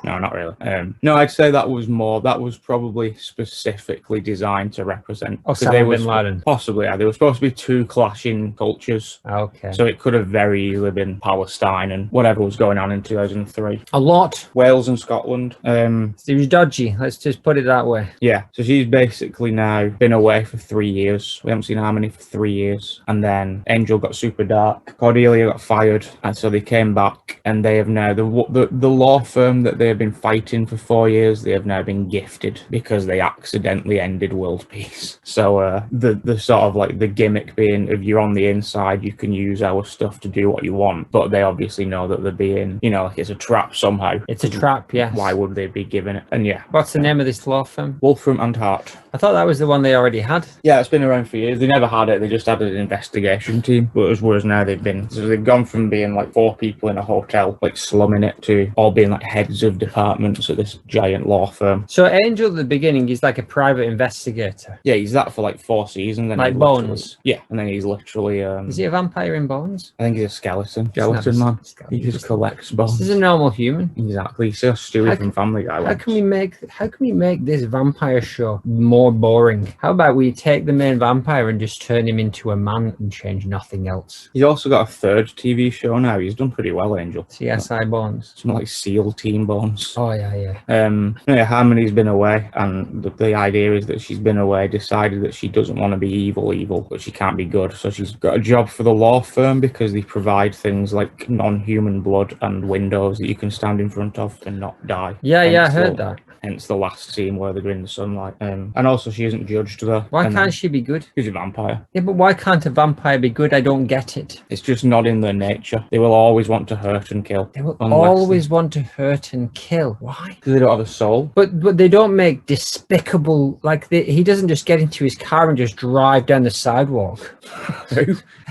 No, not really. No, I'd say that was probably specifically designed to represent Osama bin Laden. Possibly, yeah. There were supposed to be two clashing cultures. Okay. So it could have very easily been Palestine and whatever was going on in 2003. A lot. Wales and Scotland. It was dodgy. Let's just put it that way. Yeah. So she's basically now been away for 3 years. We haven't seen Harmony for 3 years. And then Angel got super dark. Cordelia got fired. And so they came back and they have now, the law firm that they have been fighting for 4 years, they have now been gifted because they accidentally ended world peace. So the sort of like the gimmick being, if you're on the inside, you can use our stuff to do what you want, but they obviously know that they're being, you know, like it's a trap somehow. It's a trap, yes. Why would they be giving it? And yeah. What's the name of this law firm? Wolfram and Hart. I thought that was the one they already had. Yeah, it's been around for years. They never had it. They just had an investigation team. But whereas now they've gone from being like 4 people in a hotel, like slumming it, to all being like heads of departments at this giant law firm. So Angel at the beginning is like a private investigator. Yeah, he's that for like 4 seasons. Like Bones. Yeah, and then he's literally... is he a vampire in Bones? I think he's a skeleton. Skeleton man. He just collects bones. This is a normal human. Exactly. So Stewie from Family Guy. How can we make this vampire show more boring? How about we take the main vampire and just turn him into a man and change nothing else? He's also got a 3rd TV show now. He's done pretty well, Angel. CSI Bones. Something like SEAL Team Bones. Oh yeah. Yeah, Harmony's been away, and the idea is that she's been away, decided that she doesn't want to be evil, but she can't be good. So she's got a job for the law firm because they provide things like non-human blood and windows that you can stand in front of and not die. Yeah, I heard that. Hence the last scene where they're in the sunlight. And also she isn't judged there. Why can't she be good? She's a vampire. Yeah, but why can't a vampire be good? I don't get it. It's just not in their nature. They will always want to hurt and kill. They will always want to hurt and kill. Why? Because they don't have a soul. But they don't make despicable, like, he doesn't just get into his car and just drive down the sidewalk.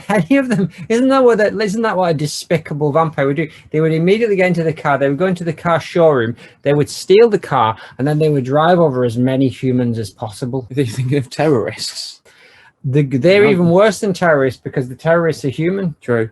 Any of them. Isn't that what a despicable vampire would do? They would immediately get into the car, they would go into the car showroom, they would steal the car, and then they would drive over as many humans as possible. Are you thinking of terrorists? They're even worse than terrorists, because the terrorists are human. True.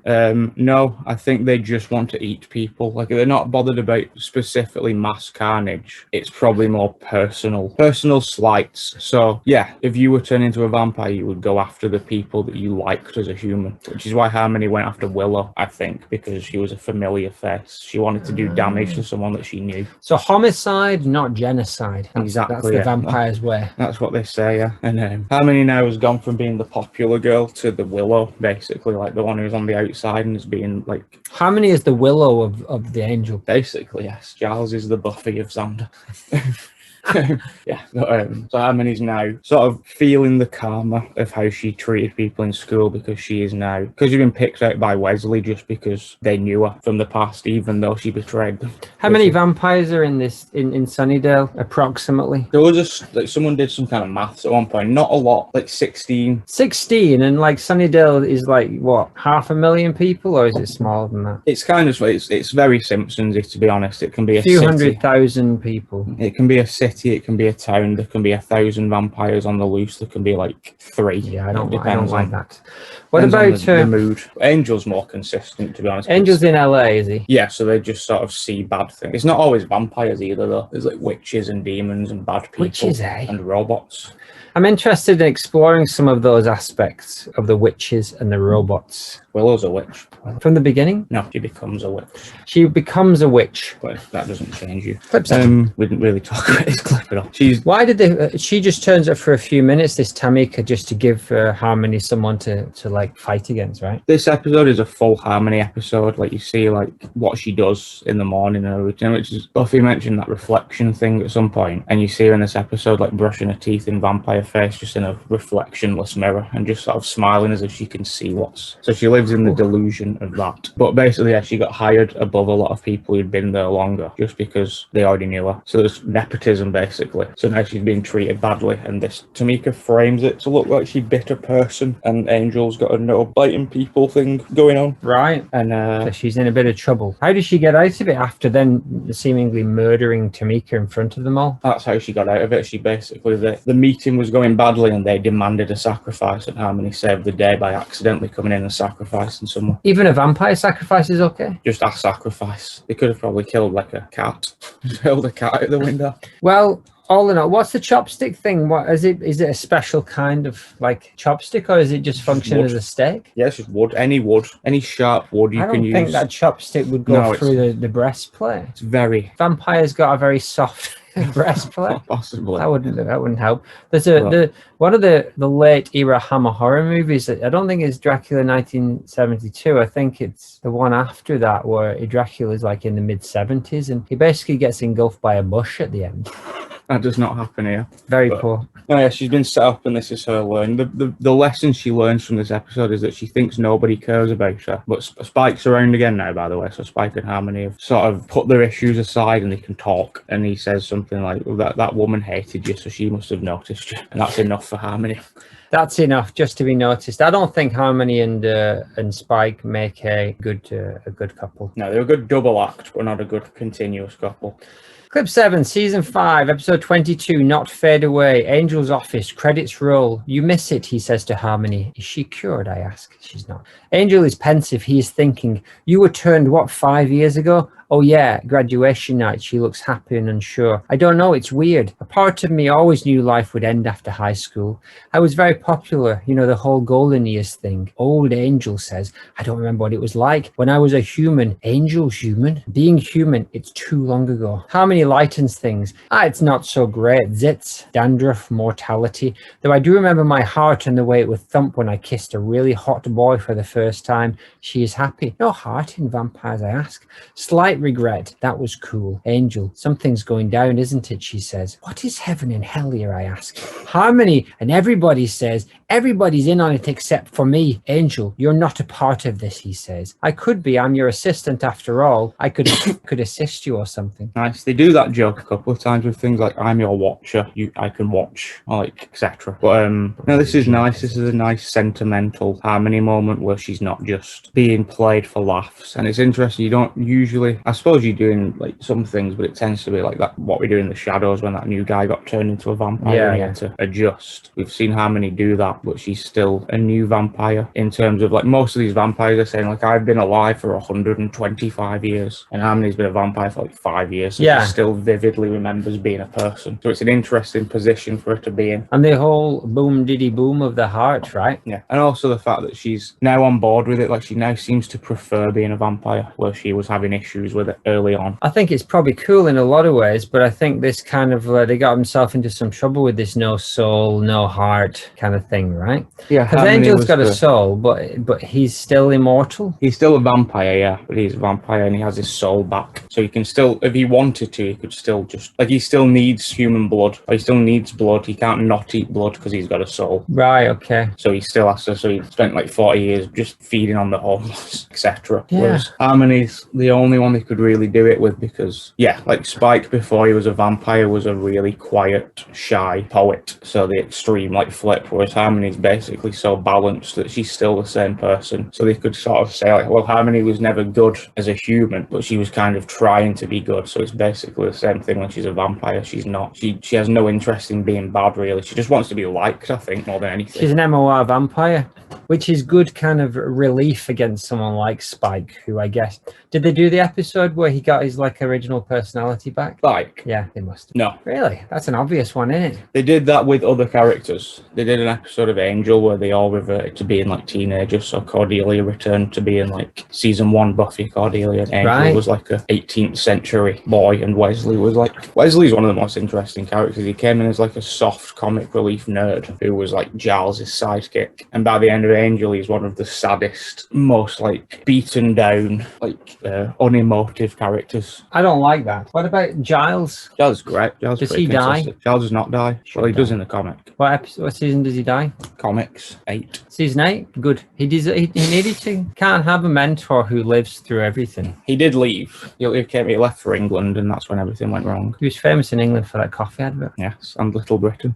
No, I think they just want to eat people. Like, they're not bothered about specifically mass carnage. It's probably more personal slights. So yeah, if you were turned into a vampire, you would go after the people that you liked as a human, which is why Harmony went after Willow, I think, because she was a familiar face. She wanted to do damage to someone that she knew. So homicide, not genocide. That's the vampire's way. That's what they say, yeah. And Harmony now has gone from being the popular girl to the Willow, basically, like the one who's on the outside and is being like... Harmony is the Willow of the Angel. Basically, yes. Giles is the Buffy of Xander. Yeah, so Harmony's now sort of feeling the karma of how she treated people in school, because she's been picked out by Wesley just because they knew her from the past, even though she betrayed them. How many vampires are in Sunnydale, approximately? There was just, like, someone did some kind of maths at one point, not a lot, like 16. 16, and like Sunnydale is like, what, 500,000 people, or is it smaller than that? It's kind of, it's very Simpsons-y, to be honest. It can be a few city. 100,000 people. It can be a city, it can be a town, there can be 1,000 vampires on the loose, there can be like 3. Yeah, I don't like that. What about the mood? Angel's more consistent, to be honest. Angel's in LA, is he? Yeah, so they just sort of see bad things. It's not always vampires either, though. There's like witches and demons and bad people. Witches, and robots. I'm interested in exploring some of those aspects of the witches and the robots. Willow's a witch. From the beginning? No, she becomes a witch. She becomes a witch. But that doesn't change you. We didn't really talk about this clip at all. Why did they... she just turns up for a few minutes, this Tamika, just to give Harmony someone to like fight against, right? This episode is a full Harmony episode. Like, you see like what she does in the morning and everything, which is... Buffy mentioned that reflection thing at some point, and you see her in this episode like brushing her teeth in vampire face, just in a reflectionless mirror, and just sort of smiling as if she can see what's... So she lives in the delusion of that. But basically, yeah, she got hired above a lot of people who'd been there longer just because they already knew her. So there's nepotism, basically. So now she's being treated badly, and this Tamika frames it to look like she bit a person, and Angel's got a no biting people thing going on. Right. And so she's in a bit of trouble. How did she get out of it after then seemingly murdering Tamika in front of them all? That's how she got out of it. She basically, the meeting was going badly, and they demanded a sacrifice, and Harmony saved the day by accidentally coming in and sacrificing someone. Even a vampire sacrifice is okay? Just a sacrifice. They could have probably killed like a cat. Hurled a cat out the window. Well, all in all, what's the chopstick thing? What is it? Is it a special kind of like chopstick, or is it just function as a steak? Yeah, it's just wood. Any sharp wood you can use. I don't think that chopstick would go through the breastplate. It's very... Vampires got a very soft breastplate. Possibly. That wouldn't help. There's one of the late era Hammer horror movies that I don't think is Dracula 1972. I think it's the one after that where Dracula's like in the mid-70s, and he basically gets engulfed by a bush at the end. That does not happen here. Very poor. Oh yeah, she's been set up, and this is her learn. The lesson she learns from this episode is that she thinks nobody cares about her. But Spike's around again now, by the way. So Spike and Harmony have sort of put their issues aside, and they can talk. And he says something like, well, that woman hated you, so she must have noticed you. And that's enough for Harmony. That's enough just to be noticed. I don't think Harmony and Spike make a good couple. No, they're a good double act, but not a good continuous couple. Clip 7, Season 5, Episode 22, Not Fade Away. Angel's office, credits roll. You miss it, he says to Harmony. Is she cured, I ask. She's not. Angel is pensive. He is thinking, you were turned, what, 5 years ago? Oh yeah, graduation night. She looks happy and unsure. I don't know, it's weird. A part of me always knew life would end after high school. I was very popular, you know, the whole golden years thing. Old Angel says, I don't remember what it was like when I was a human. Angel's human? Being human, it's too long ago. Harmony lightens things. It's not so great. Zits, dandruff, mortality. Though I do remember my heart and the way it would thump when I kissed a really hot boy for the first time. She is happy. No heart in vampires, I ask. Slight regret. That was cool. Angel, something's going down, isn't it? She says. What is heaven and hell here, I ask. Harmony, and everybody says, everybody's in on it except for me. Angel, you're not a part of this, he says. I could be. I'm your assistant after all. I could assist you or something. Nice. They do that joke a couple of times with things like, I'm your watcher, I can watch, or like, etc. But no, this is nice. This is a nice sentimental Harmony moment where she's not just being played for laughs. And it's interesting, you don't usually, I suppose you do in like some things, but it tends to be like that, what we do in the Shadows when that new guy got turned into a vampire and he had to adjust. We've seen Harmony do that, but she's still a new vampire in terms of like most of these vampires are saying like, I've been alive for 125 years and Harmony's been a vampire for like 5 years. So she still vividly remembers being a person. So it's an interesting position for her to be in. And the whole boom diddy boom of the heart, right? Yeah. And also the fact that she's now on board with it. Like she now seems to prefer being a vampire where she was having issues with it early on. I think it's probably cool in a lot of ways, but I think this kind of, they got himself into some trouble with this no soul, no heart kind of thing, right? Yeah. Because Angel's got a soul, but he's still immortal. He's still a vampire, yeah, but he's a vampire and he has his soul back. So he can still, if he wanted to, he could still just, like he still needs human blood, or he still needs blood. He can't not eat blood because he's got a soul. Right, okay. So he still has to, so he spent like 40 years just feeding on the homeless, etc. Yeah. Whereas Harmony's the only one they could really do it with because, yeah, like Spike before he was a vampire was a really quiet, shy poet. So the extreme like flip, whereas Harmony's basically so balanced that she's still the same person. So they could sort of say like, well, Harmony was never good as a human, but she was kind of trying to be good. So it's basically the same thing when she's a vampire. She's not, she has no interest in being bad really. She just wants to be liked, I think, more than anything. She's an MOR vampire, which is good kind of relief against someone like Spike, who I guess, did they do the episode where he got his like original personality back? Spike? Yeah, they must have. No. Really? That's an obvious one, isn't it? They did that with other characters. They did an episode of Angel where they all reverted to being like teenagers. So Cordelia returned to being like season 1 Buffy Cordelia. Angel was like a 18th century boy and Wesley's one of the most interesting characters. He came in as like a soft comic relief nerd who was like Giles's sidekick. And by the end of Angel, he's one of the saddest, most like beaten down, like unemotive characters. I don't like that. What about Giles? Giles is great. Giles does he die? Giles does not die. Well, he does in the comic. What season does he die? Comics 8. Season 8? Good. He needed to. Can't have a mentor who lives through everything. He did leave. He left for England, and that's when everything went wrong. He was famous in England for that coffee advert. Yes, and Little Britain.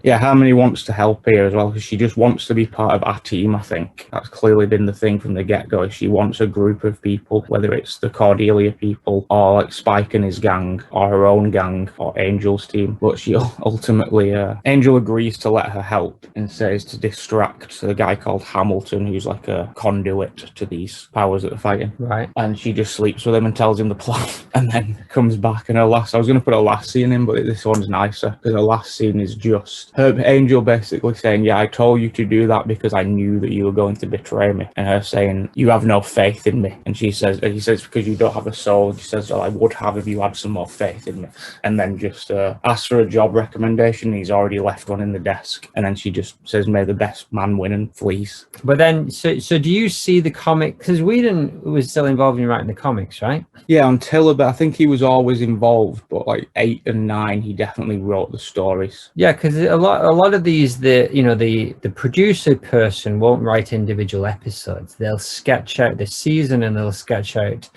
Yeah, Harmony wants to help here as well, because she just wants to be part of our team, I think. That's clearly been the thing from the get-go. She wants a group of people, whether it's the Cordelia people, or like Spike and his gang, or her own gang, or Angel's team. But she ultimately, Angel agrees to let her help and says to distract the guy called Hamilton, who's like a conduit to these powers that are fighting. Right. And she just sleeps with him and tells him the plan, and then comes back. And I was going to put a last scene in, but this one's nicer, because the last scene is just her Angel basically saying, yeah, I told you to do that because I knew that you were going to betray me. And her saying, you have no faith in me. And he says, because you don't have a soul. And she says, well, I would have if you had some more faith in me. And then just asks for a job recommendation. He's already left one in the desk. And then she just says, may the best man win, and flees. But then, so do you see the comic? Because Whedon was still involved in writing the comics, right? Yeah, until about, I think he was always involved, but like 8 and 9, he definitely wrote the stories. Yeah, because a lot of these, the producer person won't write individual episodes. They'll sketch out the season and they'll sketch out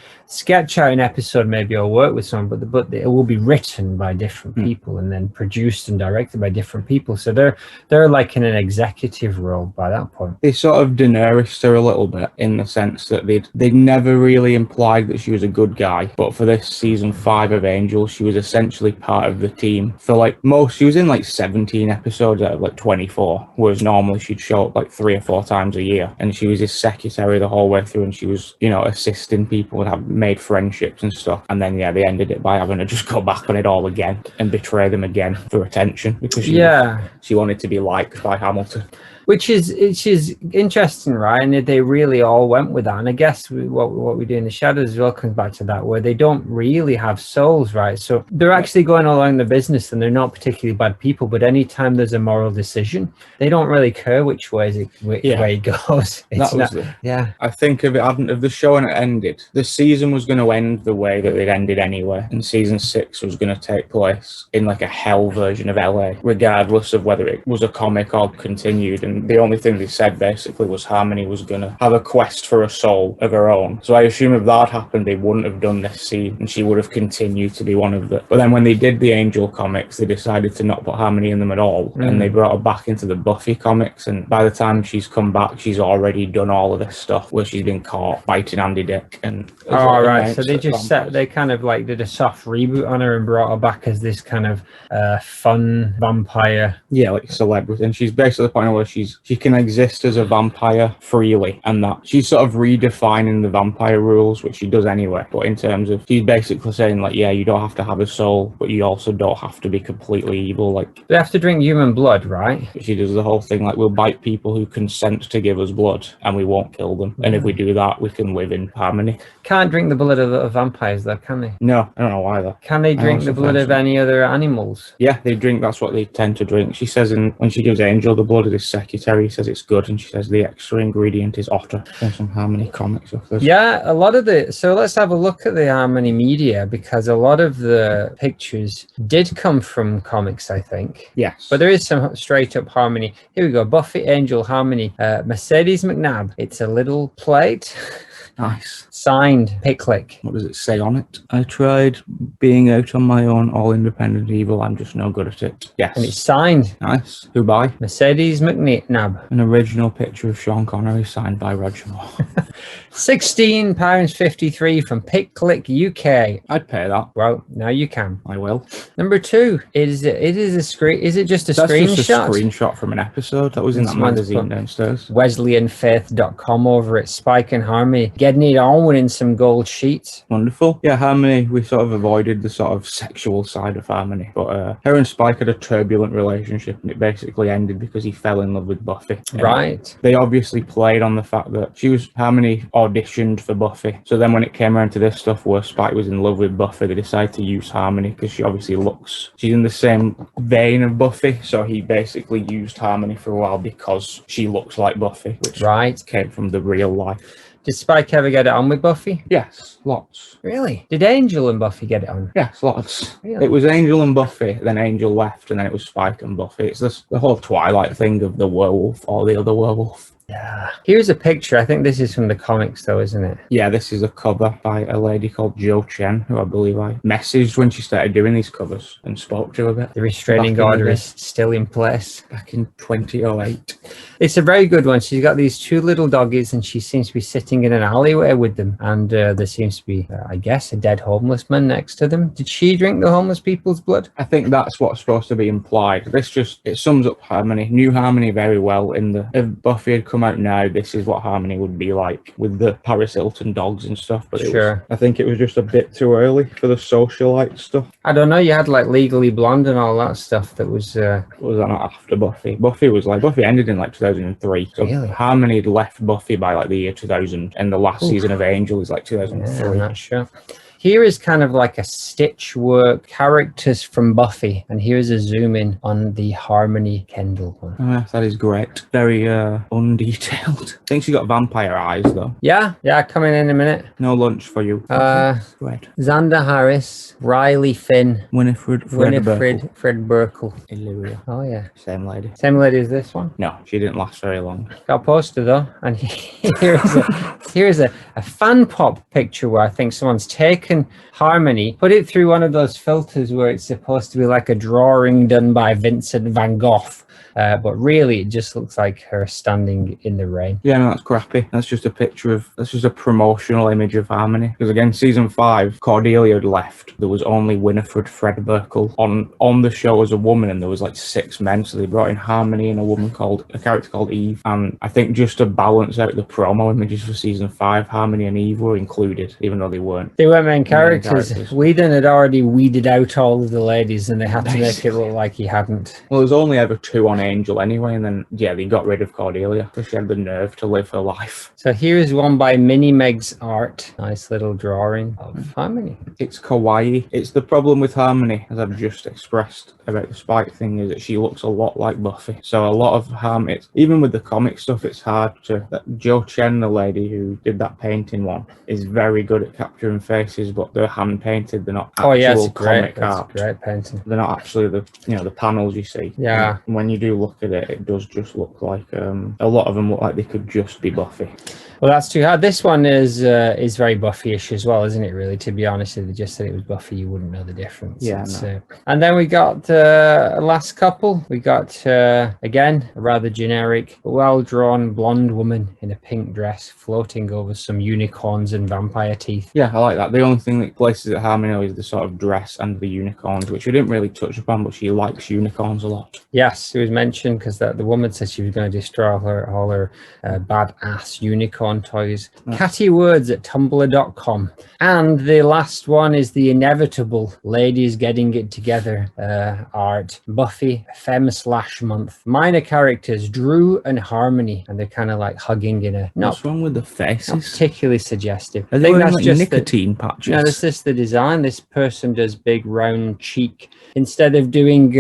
an episode maybe, or work with someone, but it will be written by different people and then produced and directed by different people. So they're like in an executive role by that point. They sort of Daenerys her a little bit, in the sense that they'd never really implied that she was a good guy, but for this season 5 of Angel, she was essentially part of the team. For like she was in like 17 episodes out of like 24, whereas normally she'd show up like 3 or 4 times a year, and she was his secretary the whole way through, and she was, assisting people and have made friendships and stuff. And then they ended it by having to just go back on it all again and betray them again for attention, because she wanted to be liked by Hamilton. Which is interesting, right? And they really all went with that. And I guess what we do in the Shadows as well comes back to that, where they don't really have souls, right? So they're actually going along the business, and they're not particularly bad people. But anytime there's a moral decision, they don't really care which way it goes. I think if the show hadn't ended, the season season was going to end the way that it ended anyway, and season 6 was going to take place in like a hell version of LA, regardless of whether it was a comic or continued. And the only thing they said basically was Harmony was going to have a quest for a soul of her own. So I assume if that happened, they wouldn't have done this scene, and she would have continued to be one of the. But then when they did the Angel comics, they decided to not put Harmony in them at all, and they brought her back into the Buffy comics. And by the time she's come back, she's already done all of this stuff where she's been caught biting Andy Dick. And right, so they just they kind of like did a soft reboot on her and brought her back as this kind of fun vampire. Yeah, like celebrity, and she's basically the point where she can exist as a vampire freely, and that she's sort of redefining the vampire rules, which she does anyway. But in terms of, she's basically saying like, yeah, you don't have to have a soul, but you also don't have to be completely evil. Like, they have to drink human blood, right? She does the whole thing like, we'll bite people who consent to give us blood, and we won't kill them. And if we do that, we can live in harmony. Can't drink the blood of the vampires, though, can they? No, I don't know why though. Can they drink the blood of any other animals? Yeah, they drink. That's what they tend to drink. She says when she gives Angel the blood of his secretary, says it's good, and she says the extra ingredient is otter. There's some Harmony comics of this. Yeah, a lot of the. So let's have a look at the Harmony media, because a lot of the pictures did come from comics, I think. Yes. But there is some straight up Harmony. Here we go. Buffy, Angel, Harmony, Mercedes McNabb. It's a little plate. Nice. Signed, Picklick. What does it say on it? I tried being out on my own, all independent evil. I'm just no good at it. Yes. And it's signed. Nice. Who by? Mercedes McNabb. An original picture of Sean Connery signed by Roger Moore. £16.53 from Picklick UK. I'd pay that. Well, now you can. I will. Number 2. It is a screen. Is it just a That's screenshot? Just a screenshot from an episode that was in that magazine downstairs. WesleyanFaith.com over at Spike and Harmony. Getting it on, winning some gold sheets. Wonderful. Yeah, Harmony, we sort of avoided the sort of sexual side of Harmony. But her and Spike had a turbulent relationship, and it basically ended because he fell in love with Buffy. Right. They obviously played on the fact that Harmony auditioned for Buffy. So then when it came around to this stuff where Spike was in love with Buffy, they decided to use Harmony because she obviously she's in the same vein of Buffy. So he basically used Harmony for a while because she looks like Buffy, which came from the real life. Did Spike ever get it on with Buffy? Yes, lots. Really? Did Angel and Buffy get it on? Yes, lots. Really? It was Angel and Buffy, then Angel left, and then it was Spike and Buffy. It's the whole Twilight thing of the werewolf or the other werewolf. Yeah. Here's a picture. I think this is from the comics, though, isn't it? Yeah, this is a cover by a lady called Jo Chen, who I believe I messaged when she started doing these covers and spoke to her a bit. The restraining order is still in place. Back in 2008. It's a very good one. She's got these 2 little doggies, and she seems to be sitting in an alleyway with them. And there seems to be, I guess, a dead homeless man next to them. Did she drink the homeless people's blood? I think that's what's supposed to be implied. It sums up Harmony, new Harmony very well. If Buffy had come out now, this is what Harmony would be like with the Paris Hilton dogs and stuff. But I think it was just a bit too early for the socialite stuff. I don't know. You had like Legally Blonde and all that stuff that was... Was that not after Buffy? Buffy ended in like 2003. So really? Harmony had left Buffy by like the year 2000, and the last season of Angel is like 2003. Yeah, I'm not sure. Here is kind of like a stitch work, characters from Buffy, and here's a zoom in on the Harmony Kendall one. That is great. Very undetailed. I think she got vampire eyes though. Yeah, coming in a minute. No lunch for you. Great. Xander Harris, Riley Finn, Winifred Fred Burkle. Illyria. Oh yeah. Same lady. Same lady as this one? No, she didn't last very long. Got a poster though, and here's a fan pop picture where I think someone's taken Harmony, put it through one of those filters where it's supposed to be like a drawing done by Vincent van Gogh. But really, it just looks like her standing in the rain. Yeah, no, that's crappy. That's just a promotional image of Harmony. Because again, season 5, Cordelia had left. There was only Winifred Fred Burkle on the show as a woman, and there was like 6 men. So they brought in Harmony and a character called Eve. And I think just to balance out the promo images for season 5, Harmony and Eve were included, even though they weren't. They weren't main characters. Whedon had already weeded out all of the ladies, and they had to make it look like he hadn't. Well, there's only ever 2 on angel anyway, and then they got rid of Cordelia because she had the nerve to live her life. So here is one by Mini Meg's art. Nice little drawing of Harmony. It's kawaii. It's the problem with Harmony, as I've just expressed about the Spike thing, is that she looks a lot like Buffy. So a lot of Harmony, even with the comic stuff, it's hard to... Jo Chen, the lady who did that painting one, is very good at capturing faces, but they're hand painted. They're not actual comic art. Great painting. They're not actually the panels you see. Yeah. And when you do look at it, it does just look like a lot of them look like they could just be Buffy. Well, that's too hard. This one is very Buffy-ish as well, isn't it, really? To be honest, if they just said it was Buffy, you wouldn't know the difference. Yeah, and then we got last couple. We got, again, a rather generic, well-drawn blonde woman in a pink dress floating over some unicorns and vampire teeth. Yeah, I like that. The only thing that places at Harmony is the sort of dress and the unicorns, which we didn't really touch upon, but she likes unicorns a lot. Yes, it was mentioned because the woman said she was going to destroy all her badass unicorn toys. Catty words at tumblr.com. And the last one is the inevitable ladies getting it together art. Buffy Femme/month. Minor characters Drew and Harmony, and they're kind of like hugging in a what's wrong with the faces? Not particularly suggestive. Are they wearing like nicotine patches? No, that's just the design. This person does big round cheek. Instead of doing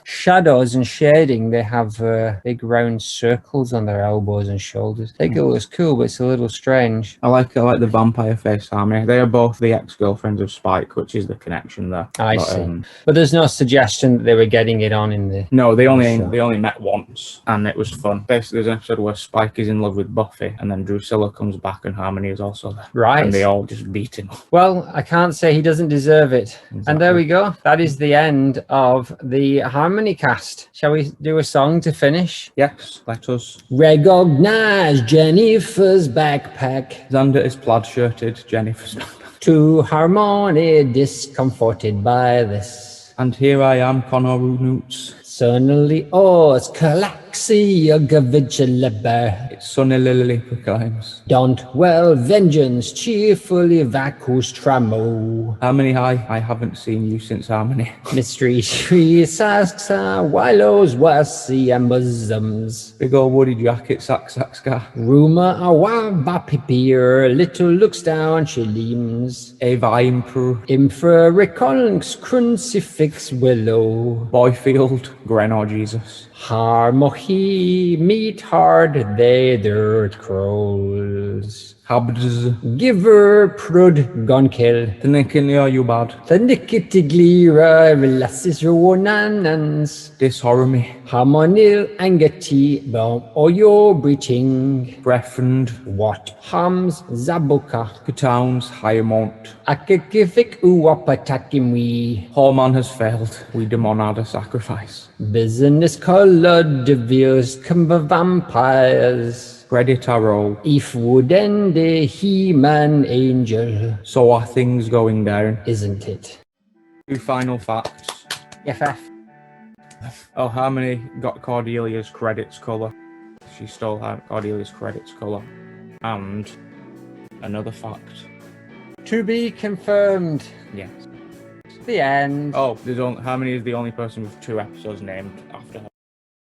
shadows and shading, they have big round circles on their elbows and shoulders. I think it looks cool, but it's a little strange. I like the vampire face Harmony. They are both the ex-girlfriends of Spike, which is the connection there. I see. But there's no suggestion that they were getting it on in the... No, they only met once, and it was fun. Basically, there's an episode where Spike is in love with Buffy, and then Drusilla comes back, and Harmony is also there. Right. And they all just beat him up. Well, I can't say he doesn't deserve it. Exactly. And there we go. That is the end of the Harmony cast. Shall we do a song to finish? Yes, let us. Recognize Jennifer's backpack. Xander is plaid-shirted, Jennifer's backpack. To Harmony, discomforted by this. And here I am, Connor Newts. Suddenly, it's Calaxy, a Gavigilabber. It's Sunny Lily proclaims. Don't well vengeance cheerfully vacus tramo. Harmony, hi, I haven't seen you since Harmony. Mystery tree asks willows wassy and bosoms. Big old woody jacket, sack, ska. Rumor a wabapipier, little looks down, she leans. Eva Imper. Infra recollects crucifix willow. Boyfield, Grenor Jesus. Harmohi meet hard they dirt crawls. Habds. Giver prud gun kill. The Nickiny you bad. The Nickitiglira relassis ronanans. Dishormy. Harmonil angati bom oyo breaching. Brefend. What hams zabuka. Katowns Hyamont. Akekifik uwapatakimwi. Horman has failed. We demon a sacrifice. Business colored devils come vampires. Predator roll. If wooden the He-Man angel. So are things going down? Isn't it? 2 final facts. FF. Oh, Harmony got Cordelia's credits colour. She stole Cordelia's credits colour. And another fact. To be confirmed. Yes. The end. Oh, Harmony is the only person with 2 episodes named.